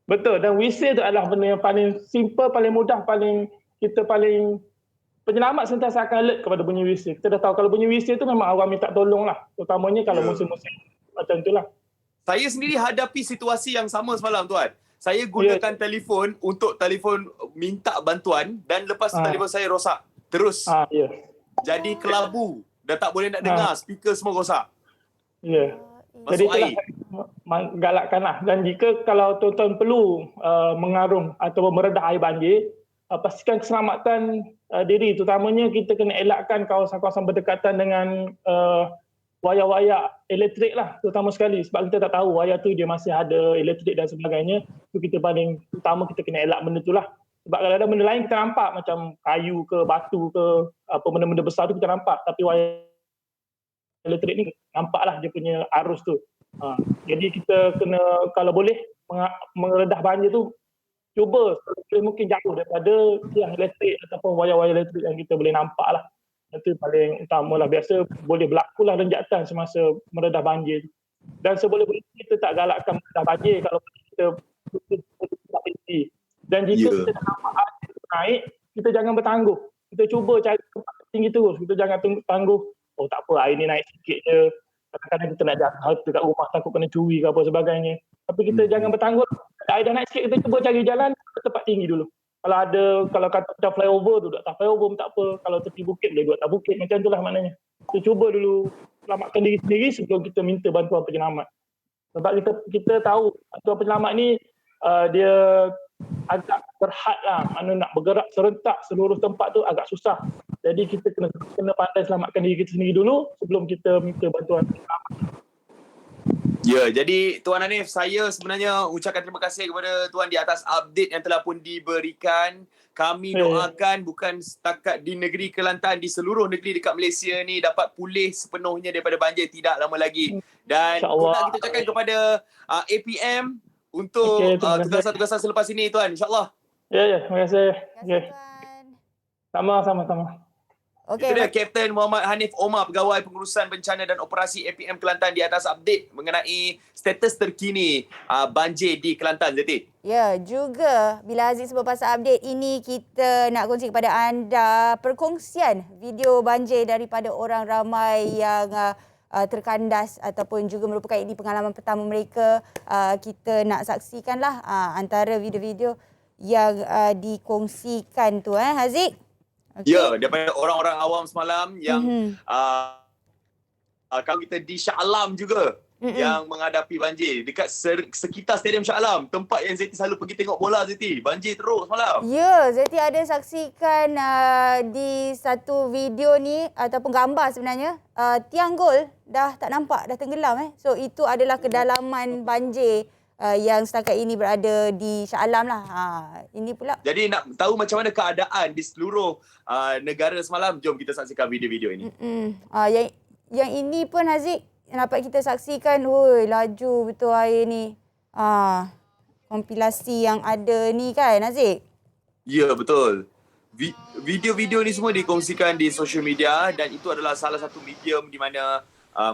Betul, dan whistle tu adalah benda yang paling simple, paling mudah, paling penyelamat sentiasa akan alert kepada bunyi whistle. Kita dah tahu kalau bunyi whistle tu memang awam minta tolong lah. Terutamanya kalau musim-musim macam tu lah. Saya sendiri hadapi situasi yang sama semalam tuan. Saya gunakan telefon untuk telefon minta bantuan dan lepas tu telefon saya rosak. Terus. Jadi kelabu. Dah tak boleh nak dengar. Speaker semua rosak. Ya. Jadi itulah galakkanlah. Dan jika kalau tuan-tuan perlu mengarung atau meredah air banjir, pastikan keselamatan diri. Terutamanya kita kena elakkan kawasan-kawasan berdekatan dengan wayar-wayar elektrik lah. Terutama sekali. Sebab kita tak tahu wayar tu dia masih ada elektrik dan sebagainya. Itu kita paling utama kita kena elak benda tu lah. Sebab kalau ada benda lain kita nampak macam kayu ke batu ke apa benda-benda besar tu kita nampak. Tapi wayar elektrik ni nampaklah dia punya arus tu. Jadi kita kena kalau boleh meredah banjir tu cuba mungkin jauh daripada tiang elektrik ataupun wayar-wayar elektrik yang kita boleh nampak lah. Itu paling utama lah. Biasa boleh berlaku lah renjatan semasa meredah banjir. Dan seboleh-boleh kita tak galakkan meredah banjir kalau kita tak berhenti. Dan jika kita nampak air naik, kita jangan bertangguh. Kita cuba cari tempat tinggi terus. Kita jangan tangguh, oh tak apa air ni naik sikit je. Kadang-kadang kita nak jatuh dekat rumah takut kena curi ke apa sebagainya. Tapi kita jangan bertangguh. Air dah naik sikit, kita cuba cari jalan ke tempat tinggi dulu. Kalau kata macam flyover tu, tak flyover pun tak apa. Kalau tepi bukit, boleh duduk atas bukit. Macam itulah maknanya. Kita cuba dulu selamatkan diri sendiri sebelum kita minta bantuan penyelamat. Sebab kita tahu bantuan penyelamat ni dia agak berhad lah. Mana nak bergerak serentak seluruh tempat tu agak susah. Jadi kita kena pandai selamatkan diri kita sendiri dulu sebelum kita minta bantuan penyelamat. Ya, jadi Tuan Hanif, saya sebenarnya ucapkan terima kasih kepada Tuan di atas update yang telah pun diberikan. Kami doakan bukan setakat di negeri Kelantan, di seluruh negeri dekat Malaysia ni dapat pulih sepenuhnya daripada banjir tidak lama lagi. Dan kita ucapkan kepada APM untuk tugasan-tugasan selepas ini, Tuan. InsyaAllah. Ya, terima kasih. Okay. Sama-sama. Okey. Itu dia Kapten Muhammad Hanif Omar, Pegawai Pengurusan Bencana dan Operasi APM Kelantan di atas update mengenai status terkini banjir di Kelantan, Zeti. Ya, juga bila Haziq sebut pasal update ini, kita nak kongsi kepada anda perkongsian video banjir daripada orang ramai yang terkandas ataupun juga merupakan ini pengalaman pertama mereka. Kita nak saksikanlah antara video-video yang dikongsikan tu, Haziq. Okay. Ya, daripada orang-orang awam semalam yang kalau kita di Shah Alam juga yang menghadapi banjir dekat sekitar Stadium Shah Alam, tempat yang Zeti selalu pergi tengok bola, Zeti. Banjir teruk semalam. Ya, Zeti ada saksikan di satu video ni ataupun gambar sebenarnya, tiang gol dah tak nampak, dah tenggelam. So itu adalah kedalaman banjir yang setakat ini berada di Shah Alam lah. Ini pula. Jadi nak tahu macam mana keadaan di seluruh negara semalam, jom kita saksikan video-video ini. Yang ini pun Haziq dapat kita saksikan, woi laju betul air ni. Kompilasi yang ada ni kan Haziq? Ya, betul. Video-video ni semua dikongsikan di social media dan itu adalah salah satu medium di mana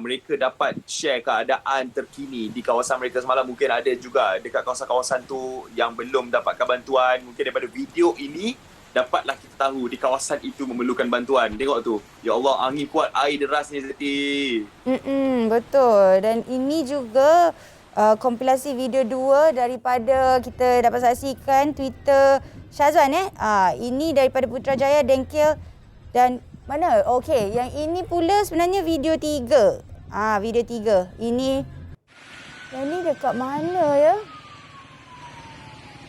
mereka dapat share keadaan terkini di kawasan mereka semalam. Mungkin ada juga dekat kawasan-kawasan tu yang belum dapatkan bantuan. Mungkin daripada video ini dapatlah kita tahu di kawasan itu memerlukan bantuan. Tengok tu. Ya Allah, angin kuat, air deras ni, Zeti. Betul. Dan ini juga kompilasi video 2 daripada kita dapat saksikan Twitter Syazwan. Ini daripada Putrajaya, Dengkil dan mana? Okey, yang ini pula sebenarnya video 3. Video 3. Yang ni dekat mana ya?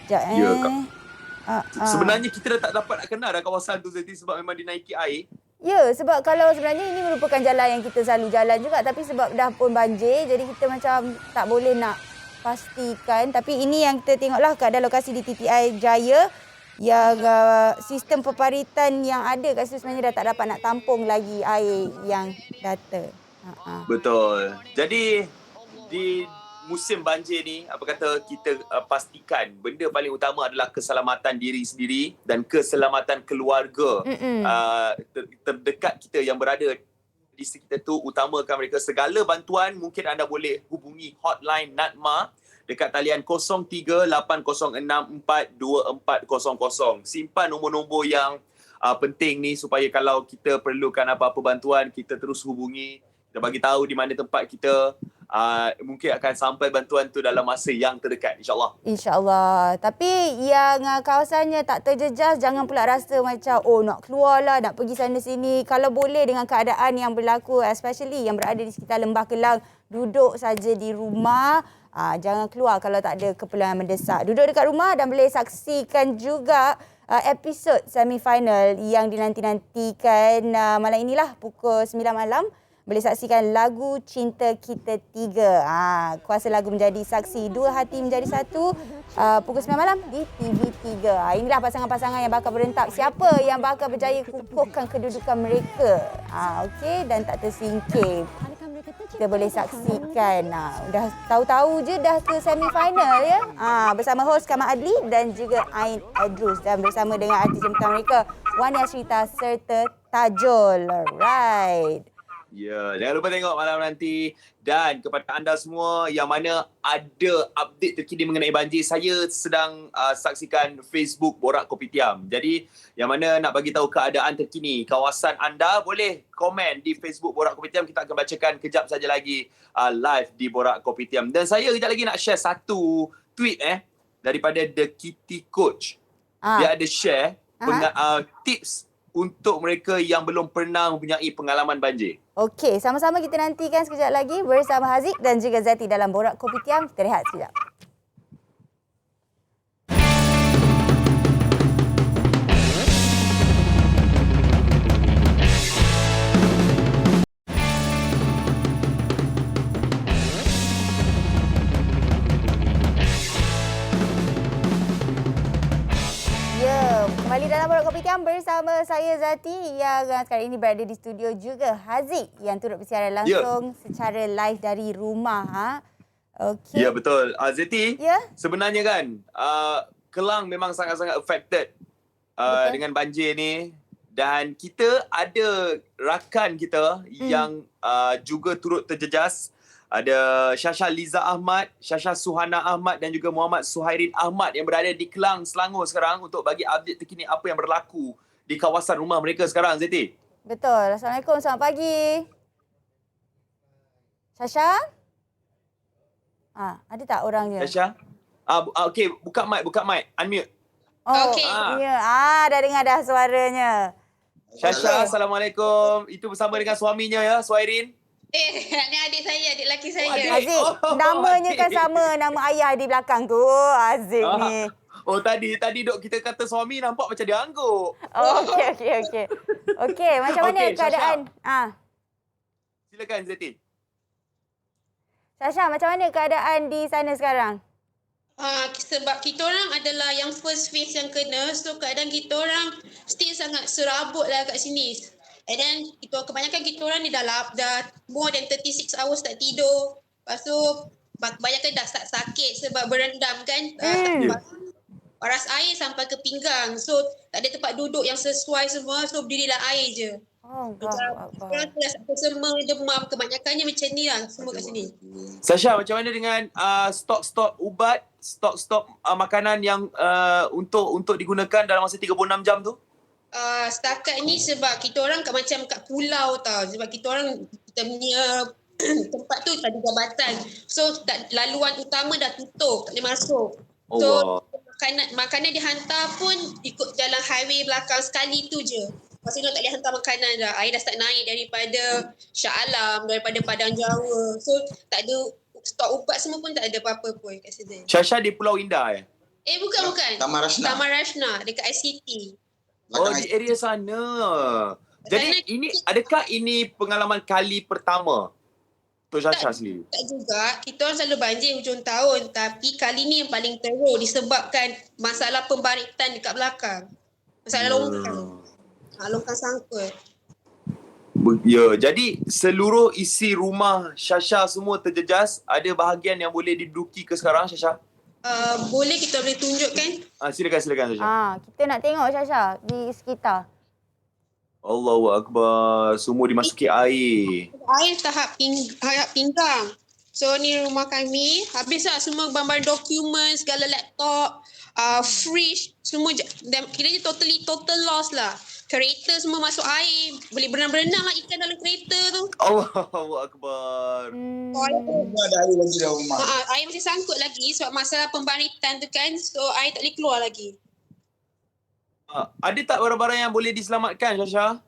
Sekejap Ya, sebenarnya kita dah tak dapat nak kenal dah kawasan tu, Zeti, sebab memang dinaiki air. Ya, sebab kalau sebenarnya ini merupakan jalan yang kita selalu jalan juga, tapi sebab dah pun banjir, jadi kita macam tak boleh nak pastikan. Tapi ini yang kita tengoklah keadaan lokasi di TTI Jaya, yang sistem peparitan yang ada kat situ sebenarnya dah tak dapat nak tampung lagi air yang datang. Betul. Jadi di musim banjir ni, apa kata, kita pastikan benda paling utama adalah keselamatan diri sendiri dan keselamatan keluarga terdekat kita yang berada di sekitar tu. Utamakan mereka. Segala bantuan mungkin anda boleh hubungi hotline NADMA dekat talian 03-806-42400. Simpan nombor-nombor yang penting ni supaya kalau kita perlukan apa-apa bantuan, kita terus hubungi. Kita bagi tahu di mana tempat kita. Mungkin akan sampai bantuan tu dalam masa yang terdekat, insyaAllah. InsyaAllah. Tapi yang kawasannya tak terjejas, jangan pula rasa macam nak keluar lah, nak pergi sana sini. Kalau boleh dengan keadaan yang berlaku, especially yang berada di sekitar Lembah Kelang, duduk saja di rumah. Jangan keluar kalau tak ada keperluan mendesak. Duduk dekat rumah dan boleh saksikan juga episod semifinal yang dinanti-nantikan malam inilah pukul 9 malam. Boleh saksikan lagu Cinta Kita Tiga. Kuasa lagu menjadi saksi, dua hati menjadi satu. Pukul 9 malam di TV3. Inilah pasangan-pasangan yang bakal berentak. Siapa yang bakal berjaya kukuhkan kedudukan mereka. Okey, dan tak tersingkir. Kita boleh saksikan. Dah tahu-tahu je dah ke semifinal ya. Bersama hos Kamal Adli dan juga Ain Adrus. Dan bersama dengan artis jemputan mereka, Wani Ashrita serta Tajul. Alright. Ya, jangan lupa tengok malam nanti. Dan kepada anda semua yang mana ada update terkini mengenai banjir, saya sedang saksikan Facebook Borak Kopitiam. Jadi yang mana nak bagi tahu keadaan terkini kawasan anda, boleh komen di Facebook Borak Kopitiam. Kita akan bacakan kejap saja lagi live di Borak Kopitiam. Dan saya kejap lagi nak share satu tweet daripada The Kitty Coach. Dia ada share tips untuk mereka yang belum pernah mempunyai pengalaman banjir. Okey, sama-sama kita nantikan sekejap lagi bersama Haziq dan juga Zati dalam Borak Kopitiam. Kita rehat sekejap. Kembali dalam Borak Kopitiam bersama saya Zati yang sekarang ini berada di studio, juga Haziq yang turut bersiaran langsung secara live dari rumah. Okey. Ya, betul. Zati, sebenarnya kan Kelang memang sangat-sangat affected dengan banjir ni. Dan kita ada rakan kita yang juga turut terjejas. Ada Syasha Liza Ahmad, Syasha Suhana Ahmad dan juga Muhammad Suhairin Ahmad yang berada di Kelang, Selangor sekarang untuk bagi update terkini apa yang berlaku di kawasan rumah mereka sekarang, Zeti. Betul. Assalamualaikum, selamat pagi. Syasha? Ada tak orangnya? Syasha? Okey, buka mic, unmute. Oh, Okey. ya. Dah dengar dah suaranya. Syasha, Assalamualaikum. Itu bersama dengan suaminya ya, Suhairin. Ni adik saya, adik lelaki saya. Aziz, namanya kan sama nama ayah di belakang tu. Aziz ni. Oh, tadi dok kita kata suami nampak macam dia angguk. Oh, okey. Okey, macam mana Okey, keadaan? Silakan, Zeti. Syasha, macam mana keadaan di sana sekarang? Sebab kita orang adalah yang first phase yang kena, so keadaan kita orang still sangat serabut lah kat sini. And then kebanyakan kita orang ni dah more than 36 hours tak tidur. Lepas tu kebanyakan dah start sakit sebab berendam kan. Paras air sampai ke pinggang. So tak ada tempat duduk yang sesuai semua, so berdirilah air je. Orang tu dah semua demam, kebanyakannya macam ni lah semua kat sini. Syasha, macam mana dengan stok-stok ubat, stok-stok makanan yang untuk digunakan dalam masa 36 jam tu? Setakat ni sebab kita orang macam kat pulau tau. Sebab kita punya tempat tu tak ada jabatan. So laluan utama dah tutup, tak boleh masuk. So makanan dihantar pun ikut jalan highway belakang sekali tu je. Lepas tu tak boleh hantar makanan dah. Air dah start naik daripada Shah Alam, daripada Padang Jawa. So tak ada stok ubat semua pun tak ada apa-apa pun kat sini. Syasha di Pulau Indah Bukan. Taman Rashna dekat ICT. Oh, di area sana. Jadi adakah ini pengalaman kali pertama untuk Syasha sendiri? Tak juga. Kita orang selalu banjir hujung tahun. Tapi kali ni yang paling teruk disebabkan masalah pembaritan dekat belakang. Masalah longkang. Longkang sangkut. Ya, jadi seluruh isi rumah Syasha semua terjejas. Ada bahagian yang boleh diduduki ke sekarang, Syasha? Boleh kita boleh tunjukkan? Silakan Syasha. Kita nak tengok Syasha di sekitar. Allahu Akbar. Semua dimasuki air. Air tahap pinggang. So ni rumah kami. Habis lah semua barang dokumen, segala laptop, fridge, semua kira total loss lah. Kereta semua masuk air. Boleh berenang-berenang lah ikan dalam kereta tu. Allahu Akbar. Ada air lagi dalam rumah. Air masih sangkut lagi sebab masalah pembaritan tu kan. So air tak boleh keluar lagi. Ada tak barang-barang yang boleh diselamatkan, Syasha?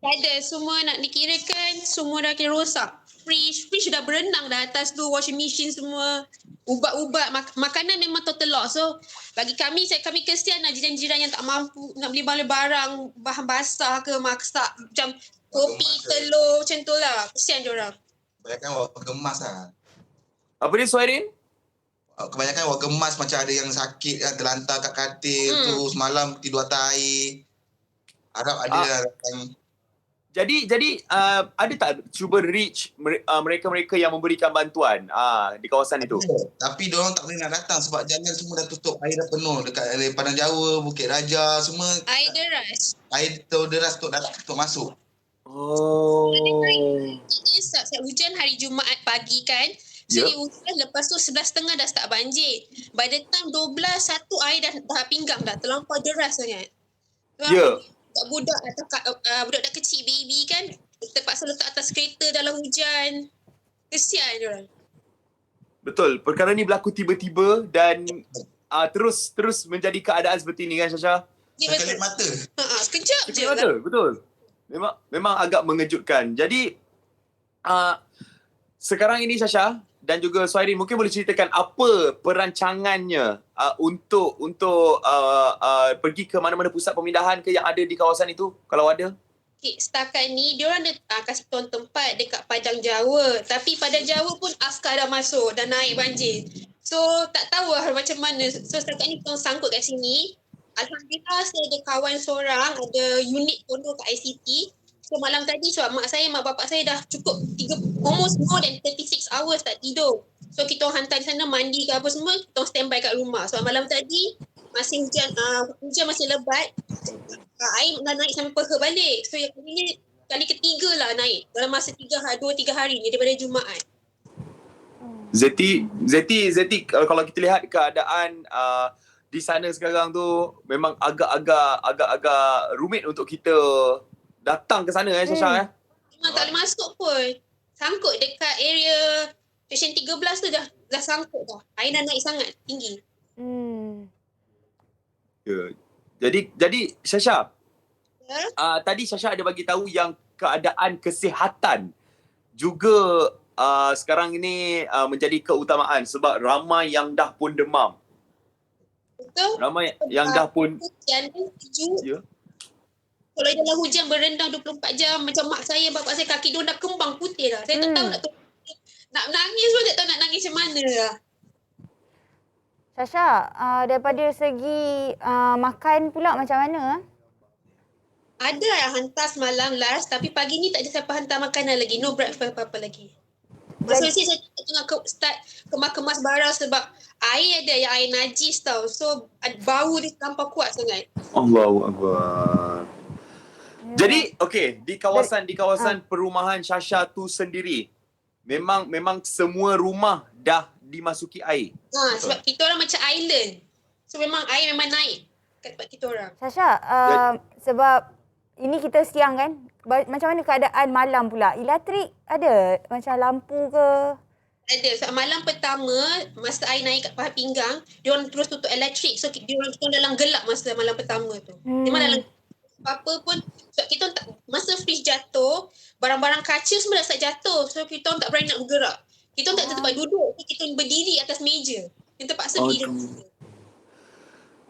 Tak ada. Semua nak dikirakan, semua dah kira rosak. Fridge dah berenang dah atas tu, washing machine semua. Ubat-ubat, makanan memang total loss. So bagi kami kesian lah jiran-jiran yang tak mampu nak beli barang bahan basah ke, masak macam kopi, telur macam tu lah. Kesian diorang. Kebanyakan warga kemas lah. Apa dia, Suhairin? Kebanyakan warga kemas, macam ada yang sakit kan, terlantar kat katil tu semalam tidur atas air. Harap ada yang... Jadi ada tak cuba reach mereka-mereka yang memberikan bantuan di kawasan itu? Tapi diorang tak boleh nak datang sebab jalan semua dah tutup, air dah penuh dekat Padang Jawa, Bukit Raja semua. Air deras. Air deras tutup masuk. Oh. Ini saat hujan hari Jumaat pagi kan. So hujan, lepas tu 11.30 dah start banjir. By the time 12, 1 air dah pinggang dah. Terlampau deras sangat. Budak dah kecil, baby kan, terpaksa letak atas kereta dalam hujan. Kesian diorang. Betul. Perkara ni berlaku tiba-tiba dan terus menjadi keadaan seperti ini kan, Syasha? Sekelip mata. Sekejap je. Betul. Memang agak mengejutkan. Jadi sekarang ini, Syasha dan juga Suhairin, mungkin boleh ceritakan apa perancangannya untuk pergi ke mana-mana pusat pemindahan ke yang ada di kawasan itu, kalau ada? Setakat ni, diorang kasih tuan tempat dekat Padang Jawa. Tapi Padang Jawa pun askar dah masuk, dah naik banjir. So, tak tahu lah macam mana. So, setakat ni kita sangkut kat sini. Alhamdulillah, saya ada kawan seorang, ada unit kondo kat ICT. So malam tadi sebab mak bapak saya dah cukup almost more than 36 hours tak tidur. So kita hantar di sana mandi ke apa semua, kita standby kat rumah. So malam tadi masih hujan masih lebat. air dah naik sampai peha balik. So yang ini kali ketiga lah naik dalam masa 2-3 hari ni daripada Jumaat. Zeti, kalau kita lihat keadaan di sana sekarang tu memang agak rumit untuk kita datang ke sana Syasha Memang tak boleh masuk pun. Sangkut dekat area Stesen 13 tu dah sangkut dah. Air dah naik sangat tinggi. Ya. Jadi Syasha, tadi Syasha ada bagi tahu yang keadaan kesihatan juga sekarang ini menjadi keutamaan sebab ramai yang dah pun demam. Betul? Ramai yang dah pun hujan sejuk. ya. Kalau dalam hujan berendam 24 jam macam mak saya, bapak saya kaki dia dah kembang putih dah. Saya tak tahu nak nangis pun tak tahu nak nangis macam mana lah. Syasha, daripada segi makan pula macam mana? Ada yang hantar semalam last tapi pagi ni tak ada siapa hantar makanan lagi. No breakfast apa-apa lagi. Masa-masa saya tengah start kemas-kemas barang sebab air ada yang air najis tau. So bau dia terlampau kuat sangat. Allahu Akbar. Jadi okey, di kawasan perumahan Syasha tu sendiri memang semua rumah dah dimasuki air. Sebab kita orang macam island. So memang air memang naik kat tempat kita orang. Syasha, sebab ini kita siang kan? Macam mana keadaan malam pula? Elektrik ada? Macam lampu ke? Ada. Sebab malam pertama, masa air naik kat paha pinggang, dia orang terus tutup elektrik. So kita orang dalam gelap masa malam pertama tu. Memang dalam apa pun. Sebab kita tak, masa fridge jatuh, barang-barang kaca semua dah start jatuh. So kita orang tak berani nak bergerak. Kita orang tak ada tempat duduk. So, kita berdiri atas meja. Kita terpaksa berdiri atas meja.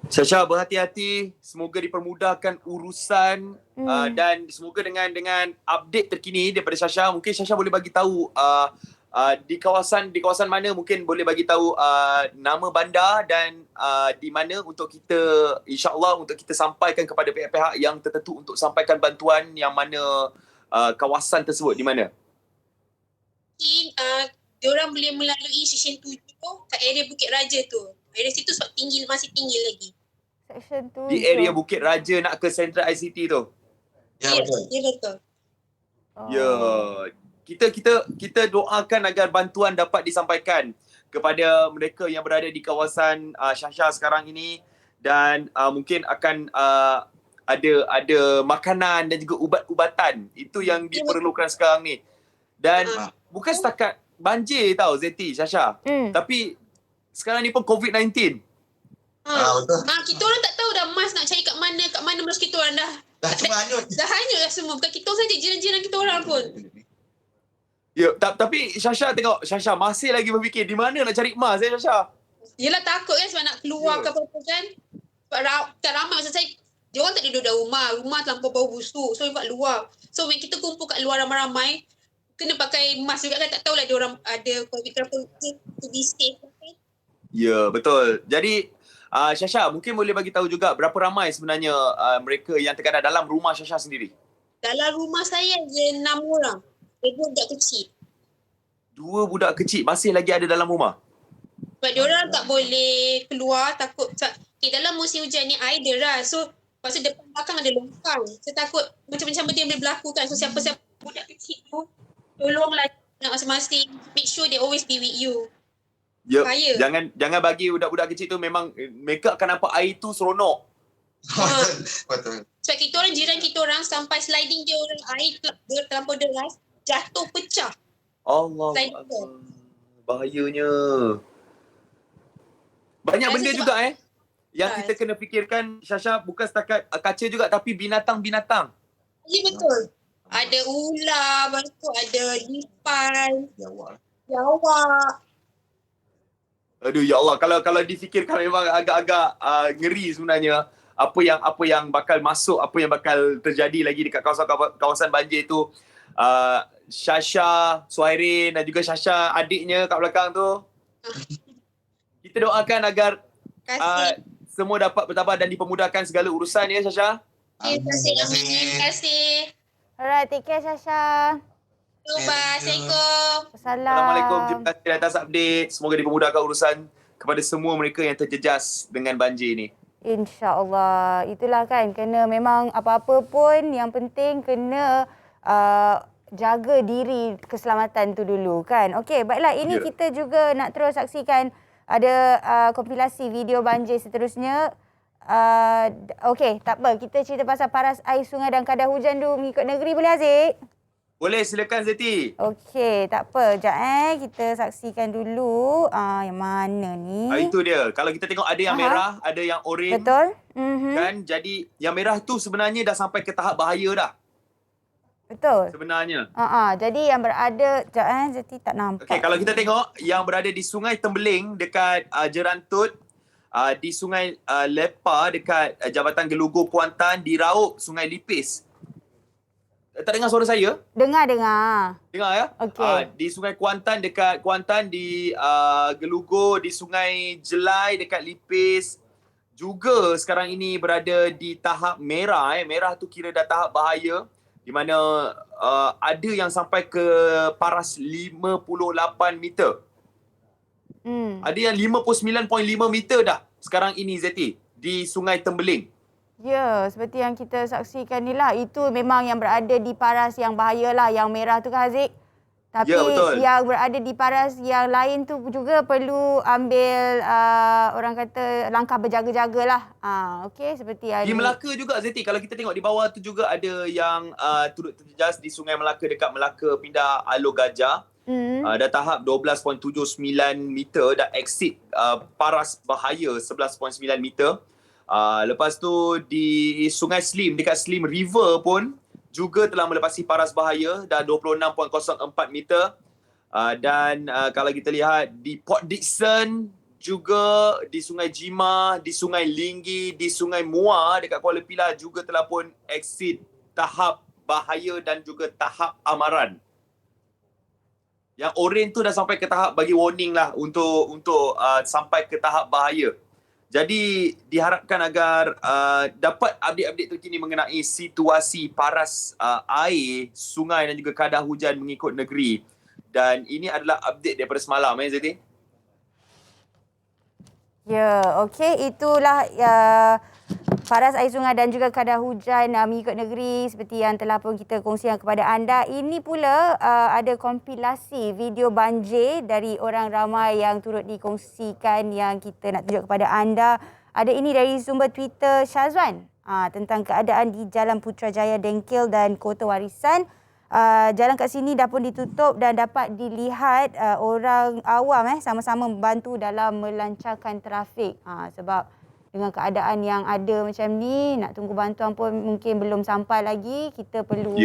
Syasha, berhati-hati, semoga dipermudahkan urusan dan semoga dengan update terkini daripada Syasha, mungkin Syasha boleh bagi tahu di kawasan mana mungkin boleh bagi tahu nama bandar dan di mana untuk kita insya-Allah untuk kita sampaikan kepada pihak-pihak yang tertentu untuk sampaikan bantuan yang mana kawasan tersebut di mana. Diorang boleh melalui Stesen 7 kat area Bukit Raja tu. Area situ sebab masih tinggi lagi. Section 7. Di area Bukit Raja nak ke Central ICT tu. Ya, betul. Ya, betul. Ya. Kita doakan agar bantuan dapat disampaikan kepada mereka yang berada di kawasan Syasha sekarang ini dan mungkin akan ada makanan dan juga ubat-ubatan. Itu yang diperlukan sekarang ni. Dan bukan setakat banjir tau Zeti, Syasha. Tapi sekarang ni pun COVID-19. Betul. Kita orang tak tahu dah mask nak cari kat mana mask kita orang dah. Cuma hanyut. Dah hanyut dah semua. Bukan kita saja, jiran-jiran kita orang pun. Ya, tapi Syasha tengok, Syasha masih lagi berfikir di mana nak cari emas Syasha. Yelah takut kan sebab nak keluar ke apa-apa kan. Sebab tak ramai masa saya, dia orang tak duduk dalam rumah terlampau bau busuk. So buat luar. So when kita kumpul kat luar ramai-ramai, kena pakai mask juga kan, tak tahulah dia orang ada COVID ke apa to be safe kan. Ya, betul. Jadi Syasha, mungkin boleh bagi tahu juga berapa ramai sebenarnya mereka yang terkadang dalam rumah Syasha sendiri? Dalam rumah saya ada 6 orang. 2 budak kecil. 2 budak kecil masih lagi ada dalam rumah? Sebab diorang tak boleh keluar, takut. Dalam musim hujan ni air deras. So, pasal depan belakang ada longkang. Saya takut macam-macam benda yang boleh berlaku kan. So, siapa-siapa budak kecil tu, tolonglah nak masing-masing. Make sure they always be with you. Ya, jangan bagi budak-budak kecil tu memang mereka akan nampak air tu seronok. Betul. Sebab kita orang, jiran kita orang sampai sliding dia orang air terlampau deras, jatuh pecah. Allah Akbar. Bahayanya. Banyak benda juga yang kita kena fikirkan Syasha, bukan setakat kaca juga tapi binatang-binatang. Ya betul. Ada ular, lepas tu ada lipan, jawak. Aduh ya Allah, kalau difikirkan memang agak-agak ngeri sebenarnya apa yang bakal masuk, apa yang bakal terjadi lagi dekat kawasan banjir tu. Syasha, Suhairin dan juga Syasha adiknya kat belakang tu. Kita doakan agar semua dapat bertabah dan dipermudahkan segala urusan ya Syasha. Terima kasih. Alright, take care Syasha. Bye. Assalamualaikum. Assalamualaikum. Terima kasih atas update. Semoga dipermudahkan urusan kepada semua mereka yang terjejas dengan banjir ni. InsyaAllah. Itulah kan, kena memang apa-apa pun yang penting kena jaga diri keselamatan tu dulu kan. Okey, baiklah, ini kita juga nak terus saksikan ada kompilasi video banjir seterusnya. Okey, tak apa, kita cerita pasal paras air sungai dan kadar hujan dulu mengikut negeri, boleh Aziz? Boleh, silakan Zeti. Okey, tak apa. Sekejap kita saksikan dulu. Yang mana ni? Itu dia. Kalau kita tengok ada yang merah, ada yang oren. Betul. Kan? Jadi yang merah tu sebenarnya dah sampai ke tahap bahaya dah. Betul. Sebenarnya. Jadi yang berada, sekejap Zeti tak nampak. Okey, kalau kita tengok yang berada di Sungai Tembeling dekat Jerantut, di Sungai Lepa dekat Jabatan Gelugur Kuantan, di Raup Sungai Lipis. Tak dengar suara saya? Dengar. Dengar ya? Okey. Di Sungai Kuantan, dekat Kuantan, di Gelugur, di Sungai Jelai, dekat Lipis. Juga sekarang ini berada di tahap merah. Merah tu kira dah tahap bahaya. Di mana ada yang sampai ke paras 58 meter. Ada yang 59.5 meter dah sekarang ini Zeti di Sungai Tembeling. Ya, seperti yang kita saksikan ni lah. Itu memang yang berada di paras yang bahaya lah. Yang merah tu kan Haziq? Tapi yang berada di paras yang lain tu juga perlu ambil orang kata langkah berjaga-jaga lah. Okey, seperti yang di Melaka juga Zeti. Kalau kita tengok di bawah tu juga ada yang turut terjejas di Sungai Melaka dekat Melaka Pindah Alor Gajah. Dah tahap 12.79 meter, dah exit paras bahaya 11.9 meter. Lepas tu di Sungai Slim dekat Slim River pun juga telah melepasi paras bahaya, dah 26.04 meter. Dan kalau kita lihat di Port Dickson, juga di Sungai Jimah, di Sungai Linggi, di Sungai Muar dekat Kuala Pilah juga telah pun exit tahap bahaya dan juga tahap amaran. Yang oren tu dah sampai ke tahap bagi warning lah untuk sampai ke tahap bahaya. Jadi diharapkan agar dapat update-update terkini mengenai situasi paras air, sungai dan juga kadar hujan mengikut negeri. Dan ini adalah update daripada semalam Zeti. Ya, okey, itulah paras air sungai dan juga kadar hujan mengikut negeri seperti yang telah pun kita kongsikan kepada anda. Ini pula ada kompilasi video banjir dari orang ramai yang turut dikongsikan yang kita nak tunjuk kepada anda. Ada ini dari sumber Twitter Syazwan tentang keadaan di Jalan Putrajaya Dengkil dan Kota Warisan. Jalan kat sini dah pun ditutup dan dapat dilihat orang awam sama-sama membantu dalam melancarkan trafik. Sebab dengan keadaan yang ada macam ni, nak tunggu bantuan pun mungkin belum sampai lagi. Kita perlu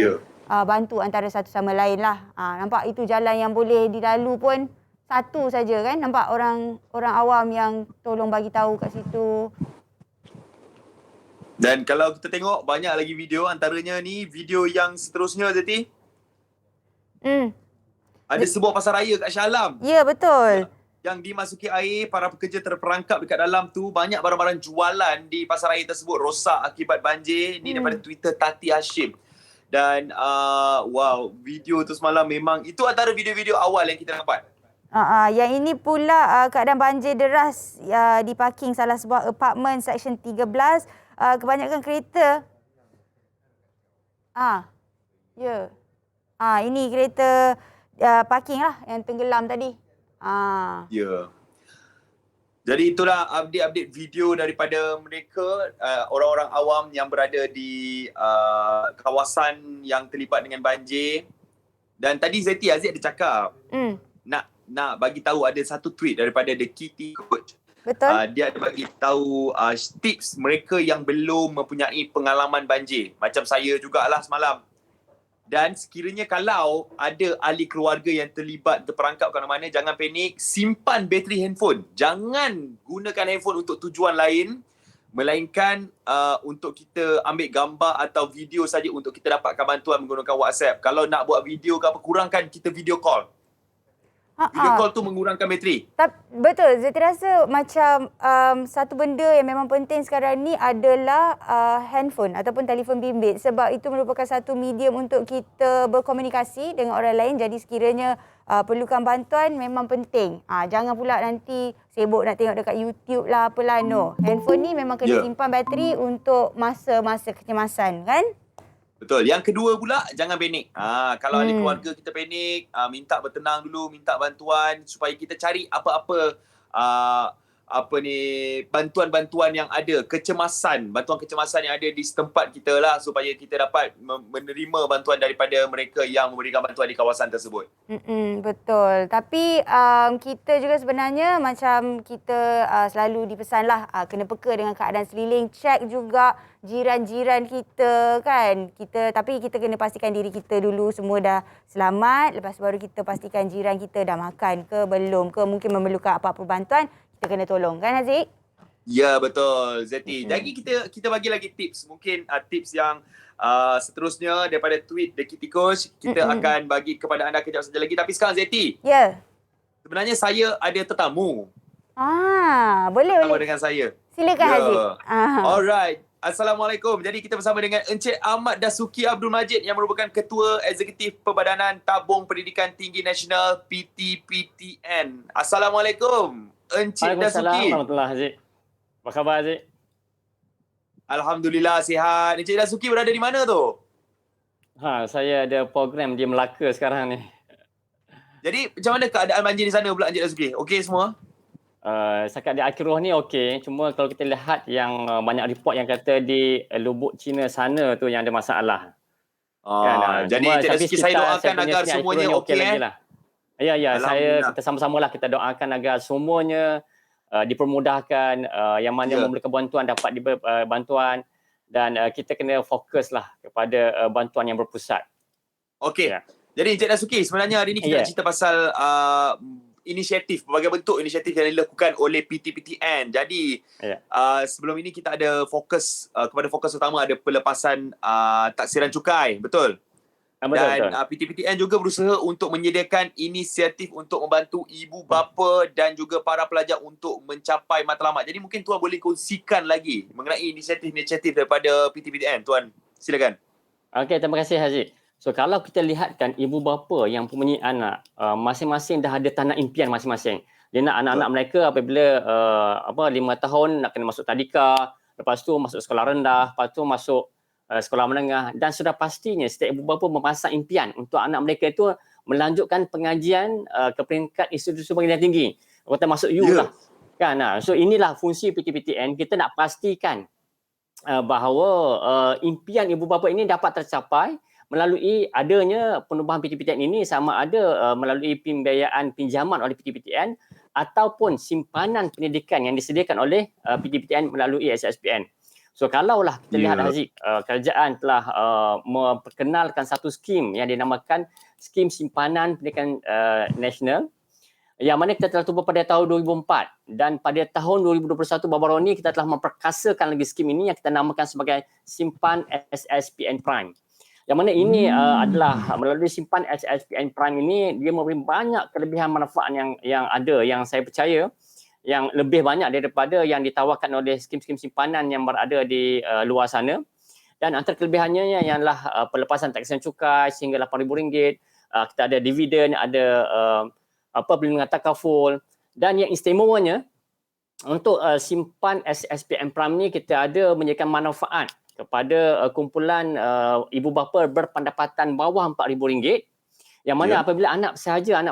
bantu antara satu sama lain lah. Nampak itu jalan yang boleh dilalu pun satu saja kan. Nampak orang awam yang tolong bagi tahu kat situ. Dan kalau kita tengok banyak lagi video, antaranya ni video yang seterusnya Zeti. Ada sebuah pasar raya kat Shah Alam. Ya, betul. Yang dimasuki air, para pekerja terperangkap dekat dalam tu. Banyak barang-barang jualan di pasar raya tersebut rosak akibat banjir. Ni daripada Twitter Tati Hashim. Dan wow, video tu semalam memang itu antara video-video awal yang kita dapat. Yang ini pula keadaan banjir deras di parking salah sebuah apartmen Seksyen 13. Kebanyakan kereta. Ini kereta parking lah yang tenggelam tadi. Ya. Jadi itulah update-update video daripada mereka, orang-orang awam yang berada di kawasan yang terlibat dengan banjir. Dan tadi Zeti Aziz ada cakap nak bagi tahu ada satu tweet daripada The Kitty Coach. Betul. Dia ada bagi tahu tips mereka yang belum mempunyai pengalaman banjir. Macam saya jugalah semalam. Dan sekiranya kalau ada ahli keluarga yang terperangkap ke mana-mana, jangan panik, simpan bateri handphone. Jangan gunakan handphone untuk tujuan lain, melainkan untuk kita ambil gambar atau video saja untuk kita dapatkan bantuan menggunakan WhatsApp. Kalau nak buat video ke apa, kurangkan kita video call. Video call tu mengurangkan bateri. Betul, Zeti rasa macam satu benda yang memang penting sekarang ni adalah handphone ataupun telefon bimbit sebab itu merupakan satu medium untuk kita berkomunikasi dengan orang lain. Jadi sekiranya perlukan bantuan memang penting. Jangan pula nanti sibuk nak tengok dekat YouTube lah apalah, no. Handphone ni memang kena simpan bateri untuk masa-masa kecemasan, kan? Betul. Yang kedua pula, jangan panik. Kalau ada keluarga kita panik, minta bertenang dulu, minta bantuan supaya kita cari apa-apa bantuan-bantuan yang ada, bantuan kecemasan yang ada di setempat kita lah supaya kita dapat menerima bantuan daripada mereka yang memberikan bantuan di kawasan tersebut. Betul. Tapi kita juga sebenarnya macam kita selalu dipesanlah kena peka dengan keadaan sekeliling, cek juga jiran-jiran kita kan. Tapi kita kena pastikan diri kita dulu semua dah selamat, lepas baru kita pastikan jiran kita dah makan ke belum ke, mungkin memerlukan apa-apa bantuan, kita kena tolong, kan Haziq? Ya, betul Zeti. Jadi kita bagi lagi tips, mungkin tips yang seterusnya daripada tweet The Kitty Coach kita akan bagi kepada anda kejap saja lagi. Tapi sekarang Zeti, sebenarnya saya ada tetamu. Boleh. Dengan saya. Silakan Haziq. Alright. Assalamualaikum. Jadi kita bersama dengan Encik Ahmad Dasuki Abdul Majid yang merupakan Ketua Eksekutif Perbadanan Tabung Pendidikan Tinggi Nasional PTPTN. Assalamualaikum Encik Dasuki. Waalaikumsalam warahmatullahi Haziq. Apa khabar Haziq? Alhamdulillah sihat. Encik Dasuki berada di mana tu? Saya ada program di Melaka sekarang ni. Jadi macam mana keadaan banjir di sana pula Encik Dasuki? Okey semua? Setakat di akhir roh ni okey. Cuma kalau kita lihat yang banyak report yang kata di Lubuk Cina sana tu yang ada masalah. Jadi Encik Dasuki saya doakan agar semuanya okey lah. Ya, kita sama-sama lah kita doakan agar semuanya dipermudahkan, yang mana memerlukan bantuan dapat diberi bantuan dan kita kena fokus lah kepada bantuan yang berpusat. Okey. Jadi Encik Dasuki, sebenarnya hari ini kita nak cerita pasal inisiatif, berbagai bentuk inisiatif yang dilakukan oleh PTPTN. Jadi sebelum ini kita ada fokus utama ada pelepasan taksiran cukai, betul? Dan PTPTN juga berusaha untuk menyediakan inisiatif untuk membantu ibu bapa dan juga para pelajar untuk mencapai matlamat. Jadi mungkin Tuan boleh kongsikan lagi mengenai inisiatif daripada PTPTN. Tuan, silakan. Okey, terima kasih Haziq. So kalau kita lihatkan ibu bapa yang mempunyai anak, masing-masing dah ada tanah impian masing-masing. Dia nak anak-anak mereka apabila 5 tahun nak kena masuk tadika, lepas tu masuk sekolah rendah, lepas tu masuk sekolah menengah, dan sudah pastinya setiap ibu bapa memasang impian untuk anak mereka itu melanjutkan pengajian ke peringkat institusi pendidikan tinggi. Kata masuk U lah. Kan? So inilah fungsi PTPTN, kita nak pastikan bahawa impian ibu bapa ini dapat tercapai melalui adanya penubuhan PTPTN ini, sama ada melalui pembiayaan pinjaman oleh PTPTN ataupun simpanan pendidikan yang disediakan oleh PTPTN melalui SSPN. So kalaulah kita lihat Haziq, kerajaan telah memperkenalkan satu skim yang dinamakan Skim Simpanan Pendidikan Nasional, yang mana kita telah tubuh pada tahun 2004, dan pada tahun 2021 baru-baru ini kita telah memperkasakan lagi skim ini yang kita namakan sebagai Simpan SSPN Prime. Yang mana ini adalah melalui simpan SSPN Prime ini, dia memberi banyak kelebihan manfaat yang ada, yang saya percaya yang lebih banyak daripada yang ditawarkan oleh skim-skim simpanan yang berada di luar sana. Dan antara kelebihannya ialah pelepasan taksiran cukai sehingga RM8,000, kita ada dividen, ada perlindungan takaful, dan yang istimewanya untuk simpan SSPN Prime ni kita ada menyediakan manfaat kepada kumpulan ibu bapa berpendapatan bawah RM4,000, yang mana apabila anak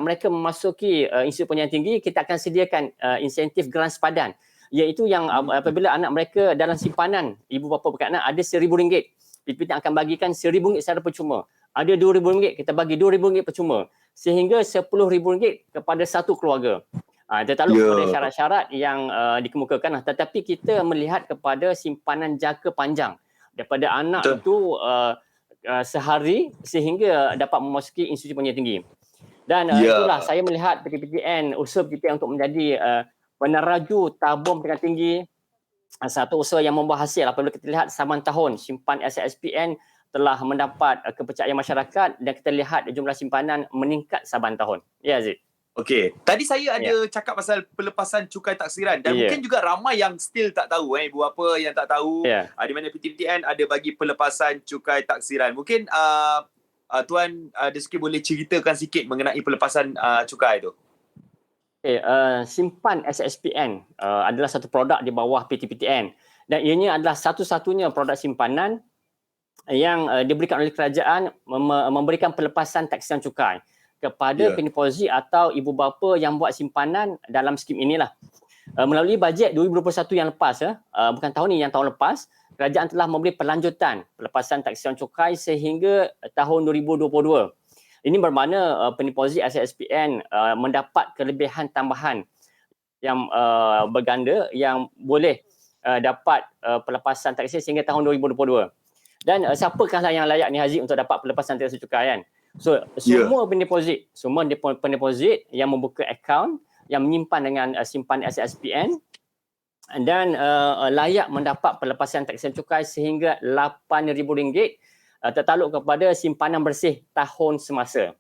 mereka memasuki institusi pendidikan tinggi, kita akan sediakan insentif geran sepadan, iaitu yang apabila anak mereka dalam simpanan ibu bapa berkaitan ada RM1,000, PTPTN akan bagikan RM1,000 secara percuma. Ada RM2,000, kita bagi RM2,000 percuma, sehingga RM10,000 kepada satu keluarga. Tertakluk kepada syarat-syarat yang dikemukakan, tetapi kita melihat kepada simpanan jangka panjang daripada anak itu sehari sehingga dapat memasuki institusi pendidikan tinggi. Dan itulah saya melihat PTPTN, usaha PTPTN untuk menjadi peneraju tabung pendidikan tinggi, satu usaha yang membuah hasil. Apabila kita lihat saman tahun simpan SSPN telah mendapat kepercayaan masyarakat, dan kita lihat jumlah simpanan meningkat saban tahun. Ya Aziz. Okey, tadi saya ada cakap pasal pelepasan cukai taksiran dan mungkin juga ramai yang still tak tahu ibu bapa yang tak tahu di mana PTPTN ada bagi pelepasan cukai taksiran. Mungkin Tuan Dasuki boleh ceritakan sikit mengenai pelepasan cukai tu. Simpan SSPN adalah satu produk di bawah PTPTN dan ianya adalah satu-satunya produk simpanan yang diberikan oleh kerajaan memberikan pelepasan taksiran cukai kepada pendeposit atau ibu bapa yang buat simpanan dalam skim inilah. Melalui bajet 2021 yang lepas, bukan tahun ini, yang tahun lepas, kerajaan telah memberi pelanjutan pelepasan taksiran cukai sehingga tahun 2022. Ini bermakna pendeposit SSPN mendapat kelebihan tambahan yang berganda yang boleh dapat pelepasan taksiran sehingga tahun 2022. Dan siapakah yang layak ni Haziq untuk dapat pelepasan taksiran cukai kan? So semua pendeposit yang membuka akaun yang menyimpan dengan simpan SSPN dan layak mendapat pelepasan taksiran cukai sehingga RM8,000 tertakluk kepada simpanan bersih tahun semasa.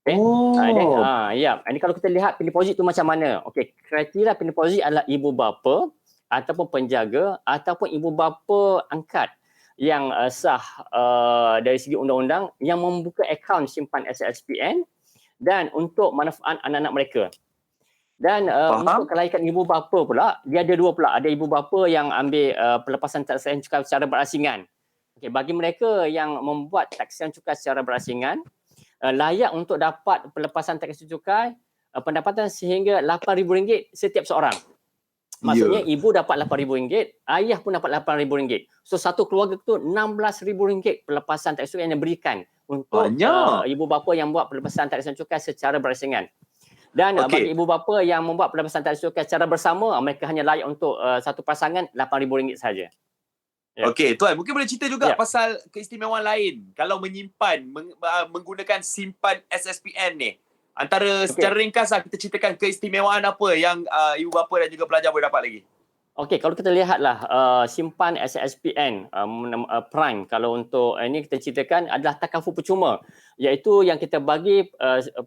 Okay. Ini kalau kita lihat pendeposit tu macam mana. Okey, kriteria pendeposit adalah ibu bapa ataupun penjaga ataupun ibu bapa angkat yang sah dari segi undang-undang yang membuka akaun simpan SSPN dan untuk manfaat anak-anak mereka. Dan untuk kelaikan ibu bapa pula, dia ada dua pula. Ada ibu bapa yang ambil pelepasan taksiran cukai secara berasingan. Okay, bagi mereka yang membuat taksiran cukai secara berasingan, layak untuk dapat pelepasan taksiran cukai pendapatan sehingga RM8,000 setiap seorang. Maksudnya ibu dapat RM8,000, ayah pun dapat RM8,000. So satu keluarga tu RM16,000 pelepasan taksiran cukai yang diberikan untuk ibu bapa yang buat pelepasan taksiran cukai secara berasingan. Dan bagi ibu bapa yang membuat pelepasan taksiran cukai secara bersama, mereka hanya layak untuk satu pasangan RM8,000 saja. Okey, Tuan, mungkin boleh cerita juga pasal keistimewaan lain kalau menyimpan menggunakan simpan SSPN ni. Antara secara ringkas kita ceritakan keistimewaan apa yang ibu bapa dan juga pelajar boleh dapat lagi. Okey, kalau kita lihatlah simpan SSPN Prime, kalau untuk ini kita ceritakan adalah takaful percuma, iaitu yang kita bagi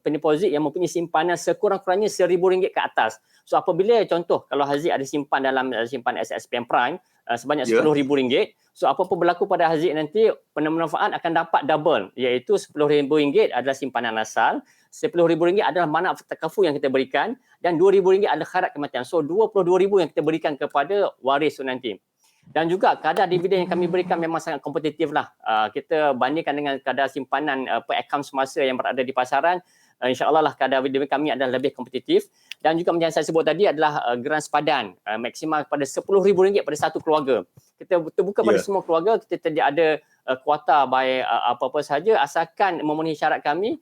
pendeposit yang mempunyai simpanan sekurang-kurangnya RM1,000 ke atas. So apabila contoh kalau Haziq ada simpan dalam simpan SSPN Prime sebanyak RM10,000, so apa pun berlaku pada Haziq nanti, pemanfaat akan dapat double, iaitu RM10,000 adalah simpanan asal, RM10,000 adalah manfaat takaful yang kita berikan dan RM2,000 adalah kharat kematian. So RM22,000 yang kita berikan kepada waris nanti. Dan juga kadar dividen yang kami berikan memang sangat kompetitif lah. Kita bandingkan dengan kadar simpanan per akaun semasa yang berada di pasaran, insya-Allah lah kadar dividen kami adalah lebih kompetitif. Dan juga macam saya sebut tadi adalah geran sepadan maksimal kepada RM10,000 pada satu keluarga. Kita terbuka pada semua keluarga, kita tidak ada kuota baik apa-apa sahaja asalkan memenuhi syarat kami.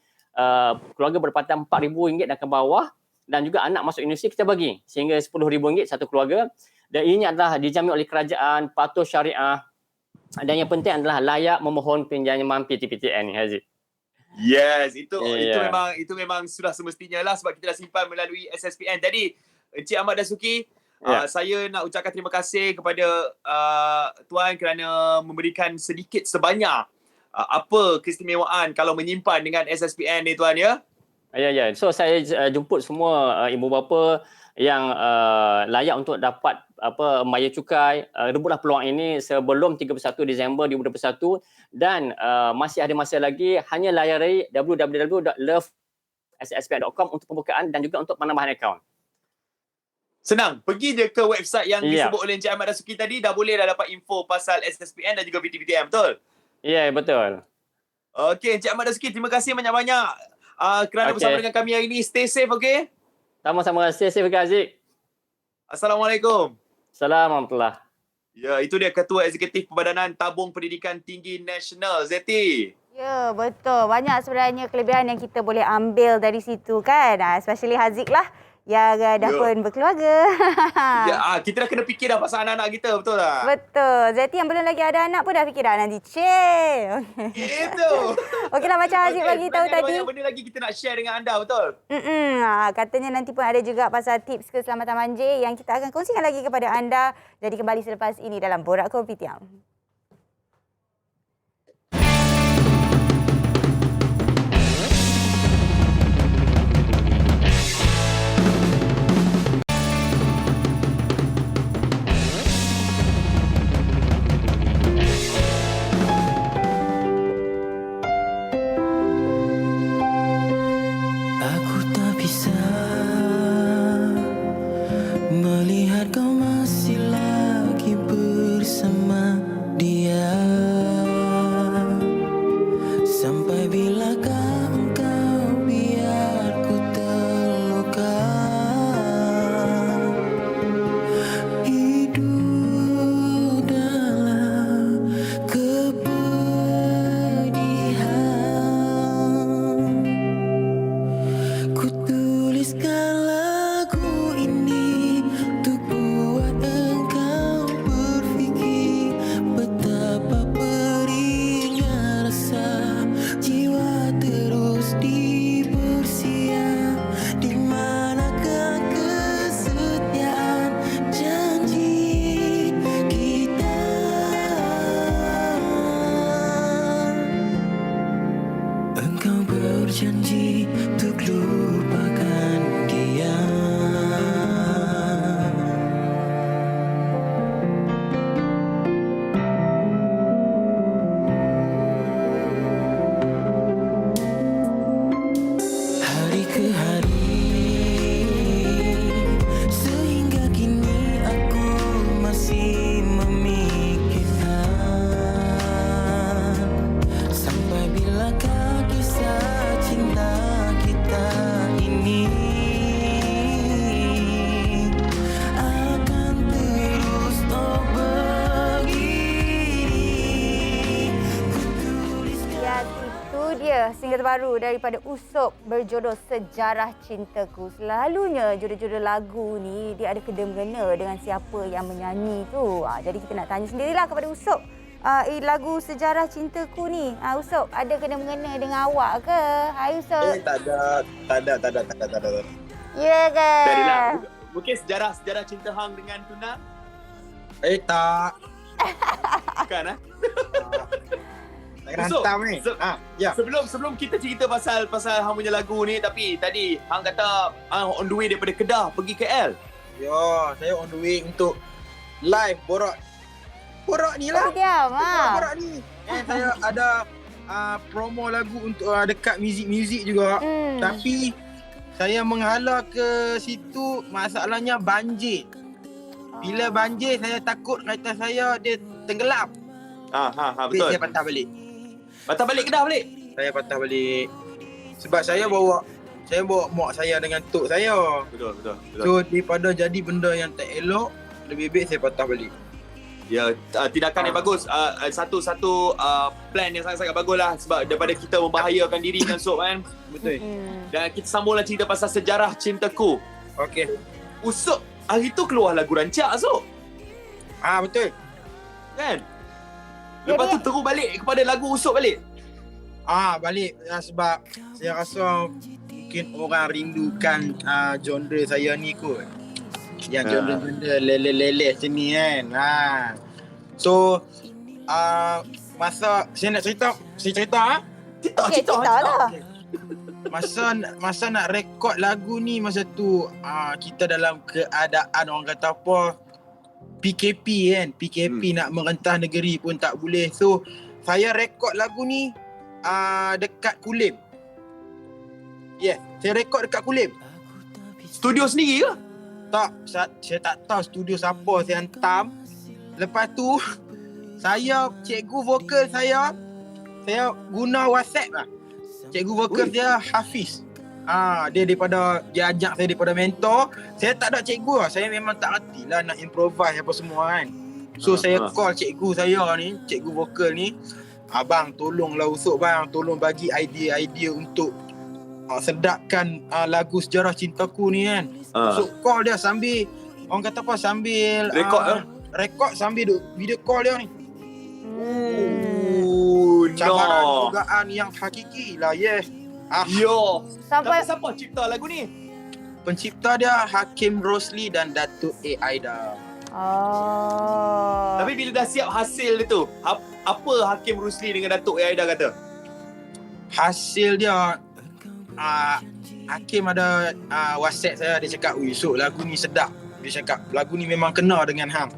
Keluarga berpatang RM4,000 dan ke bawah dan juga anak masuk universiti kita bagi sehingga RM10,000 satu keluarga. Dan ini adalah dijamin oleh kerajaan, patuh syariah dan yang penting adalah layak memohon pinjaman PTPTN ni Haziq. Yes, itu memang sudah semestinya lah sebab kita dah simpan melalui SSPN. Jadi Encik Ahmad Dasuki, saya nak ucapkan terima kasih kepada Tuan kerana memberikan sedikit sebanyak apa keistimewaan kalau menyimpan dengan SSPN ni Tuan ya. Ya. So saya jemput semua ibu bapa yang layak untuk dapat membayar cukai, rebutlah peluang ini sebelum 31 Disember 2021 dan masih ada masa lagi, hanya layari www.lovesspn.com untuk pembukaan dan juga untuk penambahan akaun. Senang, pergi je ke website yang disebut oleh Encik Ahmad Dasuki tadi, dah boleh dah dapat info pasal SSPN dan juga PTPTN, betul? Ya, betul. Okey, Encik Ahmad Dasuki, terima kasih banyak-banyak kerana bersama dengan kami hari ini. Stay safe, okey? Sama-sama, stay safe, Haziq. Assalamualaikum. Assalamualaikum. Ya, itu dia Ketua Eksekutif Perbadanan Tabung Pendidikan Tinggi Nasional, Zeti. Ya, betul. Banyak sebenarnya kelebihan yang kita boleh ambil dari situ kan. Especially Haziq lah yang dah pun berkeluarga. Kita dah kena fikir dah pasal anak-anak kita, betul tak? Betul. Zeti yang belum lagi ada anak pun dah fikir dah nanti. Cik. Itu. Okeylah macam Haziq bagi tahu tadi. Banyak benda lagi kita nak share dengan anda, betul? Katanya nanti pun ada juga pasal tips keselamatan banjir yang kita akan kongsikan lagi kepada anda. Jadi kembali selepas ini dalam Borak Kopitiam. berjanji untuk lupakan dia. Hari ke hari, sehingga kini aku masih memikirkan sampai bilakah kisah cinta kita ini akan terus begini. Ya, itu dia single terbaru daripada Usop berjudul Sejarah Cintaku. Selalunya judul-judul lagu ni dia ada kena-mengena dengan siapa yang menyanyi tu. Jadi kita nak tanya sendirilah kepada Usop. Lagu Sejarah Cintaku ni, Usop ada kena-mengena dengan awak ke? Hai Usop. Tak ada. Ya ke? Darilah. Mungkin sejarah cinta hang dengan Tuna? Tak. Bukan Tak hantam ni. Ya. Sebelum kita cerita pasal hang punya lagu ni, tapi tadi hang kata hang on the way daripada Kedah pergi KL. Ya, saya on the way untuk live borak ni lah. Diam Borak ni. Saya ada promo lagu untuk dekat muzik juga. Tapi saya menghala ke situ, masalahnya banjir. Bila banjir saya takut kereta saya dia tenggelam. Betul. Saya patah balik. Patah balik Kedah balik? Saya patah balik. Sebab saya bawa mak saya dengan tok saya. Betul. So daripada jadi benda yang tak elok, lebih baik saya patah balik. Ya, tindakan yang bagus. Satu plan yang sangat-sangat bagus lah. Sebab daripada kita membahayakan diri kan Sob kan. Betul. Dan kita sambunglah cerita pasal Sejarah Cintaku. Okey. Usop hari tu keluar lagu rancak Sob. Betul. Kan? Lepas tu terus balik kepada lagu Usop balik. Balik sebab saya rasa mungkin orang rindukan genre saya ni kot. Yang genre leleh-leleh macam ni kan. So masa saya nak cerita. Cerita lah. Masa nak rekod lagu ni, masa tu kita dalam keadaan orang kata apa, PKP kan. PKP nak merentah negeri pun tak boleh. So saya rekod lagu ni dekat Kulim. Saya rekod dekat Kulim. Studio sendiri ke? Tak, saya tak tahu studio siapa saya hantam. Lepas tu saya cikgu vokal saya guna WhatsApp lah. Cikgu vokal dia Hafiz. Dia ajak saya daripada mentor. Saya tak ada cikgu lah. Saya memang tak reti lah nak improvise apa semua kan. So saya call cikgu saya ni, cikgu vokal ni. Abang tolonglah Usop bang, tolong bagi idea-idea untuk sedapkan lagu Sejarah Cintaku ni kan. So call dia sambil orang kata apa, sambil rekod sambil video call dia ni. Cabaran dugaan yang hakiki lah. Siapa cipta lagu ni? Pencipta dia Hakim Rosli dan Datuk A. Aida. Tapi bila dah siap hasil dia tu, apa Hakim Rosli dengan Datuk A. Aida kata? Hasil dia Hakim ada WhatsApp saya, dia cakap, "Usop, lagu ni sedap." Dia cakap, "Lagu ni memang kena dengan hang."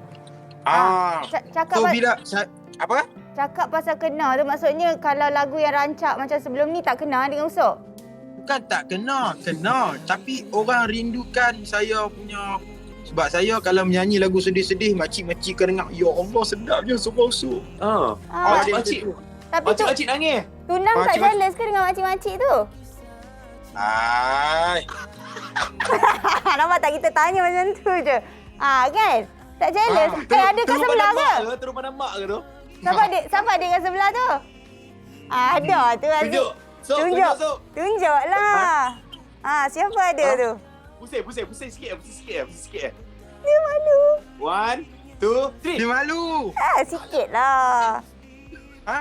Cakap so bila apa? Cakap pasal kena tu maksudnya kalau lagu yang rancak macam sebelum ni tak kena dengan Usop? Bukan tak kena. Tapi orang rindukan saya punya. Sebab saya kalau menyanyi lagu sedih-sedih, makcik-makcik kan dengar, "Ya Allah, sedapnya suara Usop." Tapi makcik nangis. Tunang tak jealous ke dengan makcik-makcik tu? Nampak tak, kita tanya macam tu je. Kan? Tak jealous. Ada kat sebelah ke? Terus pandang mak ke tu? Siapa adik kat sebelah tu? Ada tu Aziz. Tunjuklah. Siapa ada tu? Pusing sikit. Dia malu. 1, 2, 3. Dia malu. Sikit lah.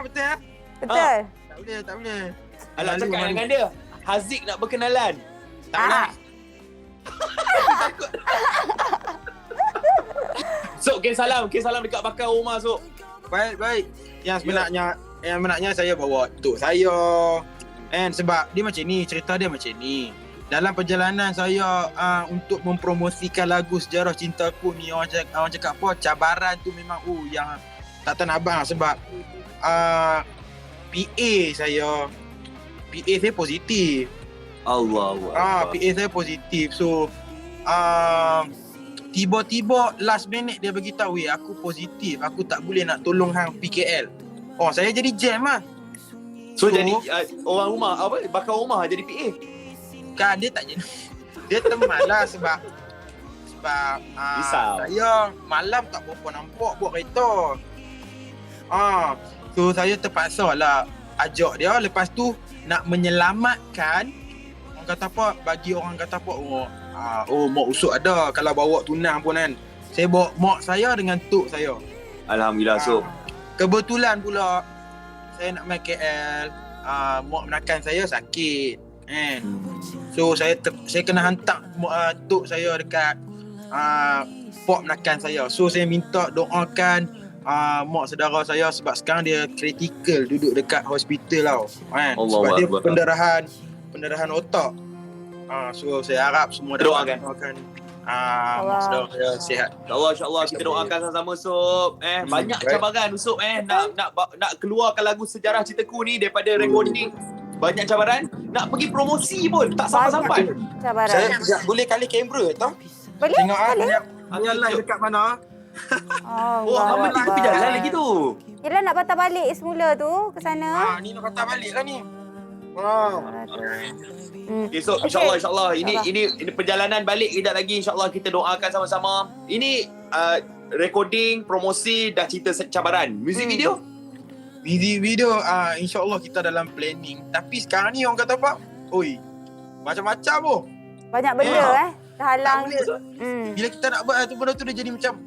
Betul ya? Betul. Tak boleh. Alah, cakap dengan dia. Haziq nak berkenalan. Tak boleh. Sok, kirim salam dekat bakal rumah, Sok. Baik. Yang sebenarnya saya bawa tok saya, Sebab dia macam ni, cerita dia macam ni. Dalam perjalanan saya untuk mempromosikan lagu Sejarah Cintaku ni, orang cakap apa, cabaran tu memang yang tak tahan abang sebab PA saya positif. Allah. PA saya positif. So tiba-tiba last minute dia beritahu, aku positif, aku tak boleh nak tolong hang PKL. Saya jadi jam lah. So jadi orang rumah bakal rumah jadi PA. Kan dia tak jadi. Dia teman lah sebab saya malam tak berapa nampak buat kereta. So saya terpaksa lah ajak dia. Lepas tu nak menyelamatkan, orang kata apa, bagi orang kata apa, mak usuk ada, kalau bawa tunang pun kan. Saya bawa mak saya dengan tok saya. Alhamdulillah. So kebetulan pula saya nak main KL, mak menakan saya sakit kan. So saya kena hantar tok saya dekat port menakan saya. So saya minta doakan mak saudara saya sebab sekarang dia kritikal, duduk dekat hospital tau kan. Sebab dia pendarahan otak. So saya harap semua doakan mak saudara saya sihat. InsyaAllah kita doakan sama-sama Sob. Banyak cabaran Sob nak keluarkan lagu Sejarah Cintaku ni daripada recording. Banyak cabaran. Nak pergi promosi pun tak sampai-sampai. Cabaran. Saya boleh kali kamera tau. Boleh? Tengok hanya live dekat mana. Hamba tepi jalan lagi tu. Yelah nak patah balik semula tu ke sana. Ni nak patah balik lah ni. Okay, so insyaAllah ini perjalanan balik kejap lagi, insyaAllah kita doakan sama-sama. Ini recording, promosi, dah cerita cabaran. Music video? Music video insyaAllah kita dalam planning. Tapi sekarang ni orang kata apa? Macam-macam pun. Banyak benda terhalang. Bila kita nak buat tu, benda tu dia jadi macam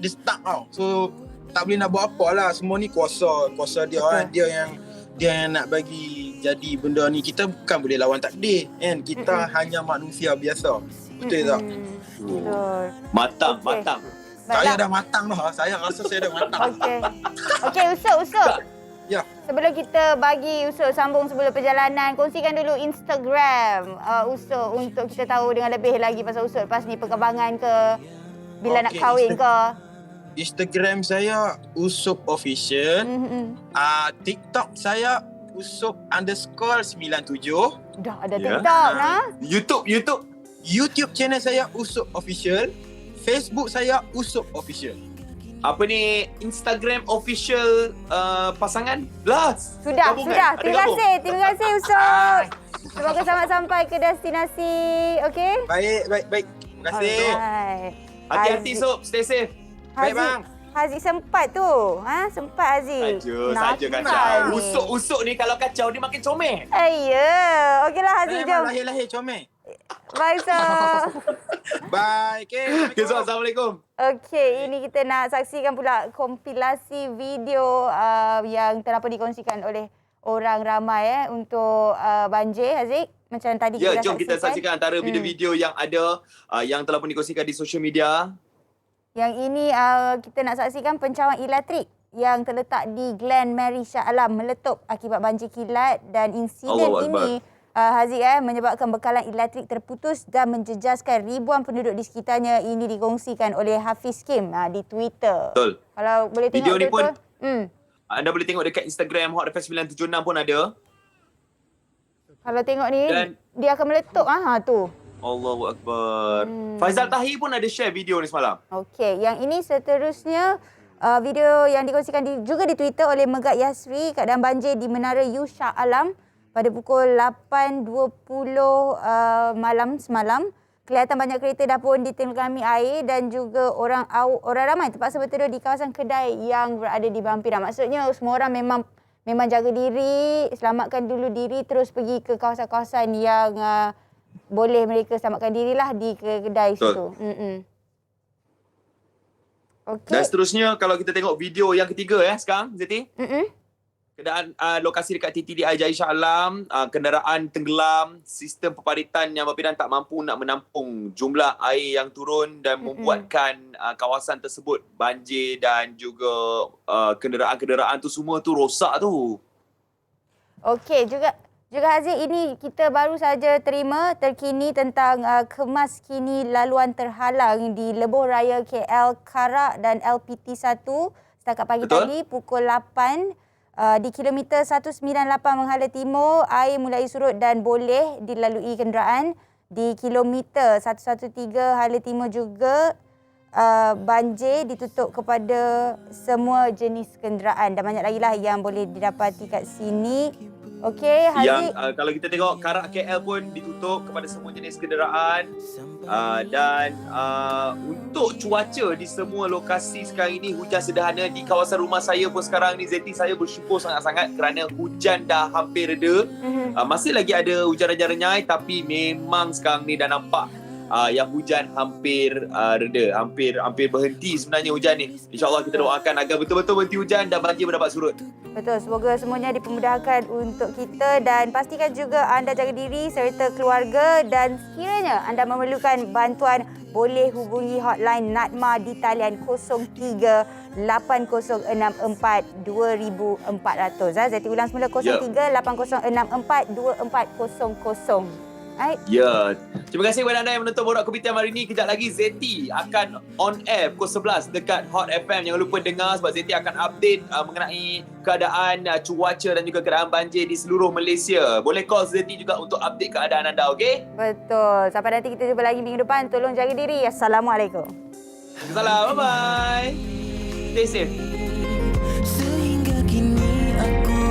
dia stuck tau. So tak boleh nak buat apa lah. Semua ni kuasa dia kan. Dia yang nak bagi jadi benda ni. Kita bukan boleh lawan takdir kan. Kita hanya manusia biasa. Betul tak? Betul. Matang. Saya dah matang dah. Saya rasa saya dah matang. Okey, Usop. Ya. Sebelum kita bagi Usop sambung sebelum perjalanan, kongsikan dulu Instagram Usop untuk kita tahu dengan lebih lagi pasal Usop lepas ni, perkembangan ke, bila nak kahwin ke. Instagram saya Usop Official. TikTok saya Usop_97. Dah ada TikTok nah. YouTube channel saya Usop Official. Facebook saya Usop Official. Apa ni Instagram official pasangan? Sudah. Terima kasih Usop. Semoga selamat sampai ke destinasi. Okey? Baik. Terima kasih. Hati-hati Sob, stay safe. Baik bang. Haziq sempat tu. Sempat Haziq. Saja kacau. Usuk ni kalau kacau dia makin comel. Ya. Okeylah Haziq, jom. Lahir comel. Bye Sob. Bye. Okay, Assalamualaikum. Okey, ini kita nak saksikan pula kompilasi video yang telah pun dikongsikan oleh orang ramai untuk banjir, Haziq. Macam tadi kita jom kita saksikan antara video-video yang ada yang telah pun dikongsikan di social media. Yang ini kita nak saksikan pencawan elektrik yang terletak di Glen Mary Shah Alam meletup akibat banjir kilat, dan insiden ini Haziq menyebabkan bekalan elektrik terputus dan menjejaskan ribuan penduduk di sekitarnya. Ini dikongsikan oleh Hafiz Kim di Twitter. Betul. Kalau boleh tengok video ni pun anda boleh tengok dekat Instagram Hot FM 976 pun ada. Kalau tengok ni dia akan meletup tu. Allahu Akbar. Faizal Tahir pun ada share video ni semalam. Okey, yang ini seterusnya video yang dikongsikan juga di Twitter oleh Megat Yasri, keadaan banjir di Menara U Shah Alam pada pukul 8.20 malam semalam. Kelihatan banyak kereta dah pun ditenggami air dan juga orang ramai terpaksa berteduh di kawasan kedai yang berada di bampiran. Maksudnya semua orang memang jaga diri, selamatkan dulu diri, terus pergi ke kawasan-kawasan yang boleh mereka selamatkan dirilah di kedai situ. Okay. Dan seterusnya kalau kita tengok video yang ketiga sekarang, Zeti. Keadaan lokasi dekat TTDI Jaya Shah Alam, kenderaan tenggelam, sistem peparitan yang berpindah tak mampu nak menampung jumlah air yang turun dan membuatkan kawasan tersebut banjir, dan juga kenderaan-kenderaan tu semua tu rosak tu. Okey, juga Juga Haziq, ini kita baru saja terima terkini tentang kemas kini laluan terhalang di Lebuh Raya KL Karak dan LPT 1 setakat pagi tadi pukul 8 di kilometer 198 menghala timur, air mulai surut dan boleh dilalui kenderaan. Di kilometer 113 hala timur juga banjir ditutup kepada semua jenis kenderaan dan banyak lagi lah yang boleh didapati kat sini. Okey, Haziq. Yang kalau kita tengok Karak KL pun ditutup kepada semua jenis kenderaan dan untuk cuaca di semua lokasi sekarang ini hujan sederhana. Di kawasan rumah saya pun sekarang ni Zeti, saya bersyukur sangat-sangat kerana hujan dah hampir reda. Masih lagi ada hujan-hujan renyai tapi memang sekarang ni dah nampak yang hujan hampir reda, hampir berhenti sebenarnya hujan ni. InsyaAllah kita doakan agar betul-betul berhenti hujan dan banjir mendapat surut. Betul, semoga semuanya dipermudahkan untuk kita dan pastikan juga anda jaga diri serta keluarga dan sekiranya anda memerlukan bantuan boleh hubungi hotline NADMA di talian 03 8064 2400. Zati ulang semula 03 8064 2400. Right. Ya. Terima kasih kepada anda yang menonton Borak Kopitiam hari ini. Kejap lagi Zeti akan on air pukul 11 dekat Hot FM. Jangan lupa dengar sebab Zeti akan update mengenai keadaan cuaca dan juga keadaan banjir di seluruh Malaysia. Boleh call Zeti juga untuk update keadaan anda, okey? Betul. Sampai nanti kita jumpa lagi minggu depan. Tolong jaga diri. Assalamualaikum. Salam. Bye-bye. Stay safe. Sehingga kini aku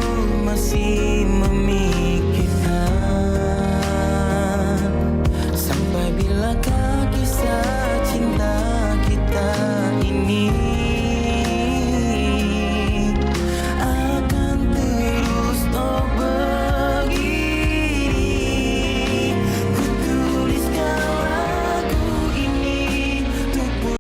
masih memikirkan sampai bila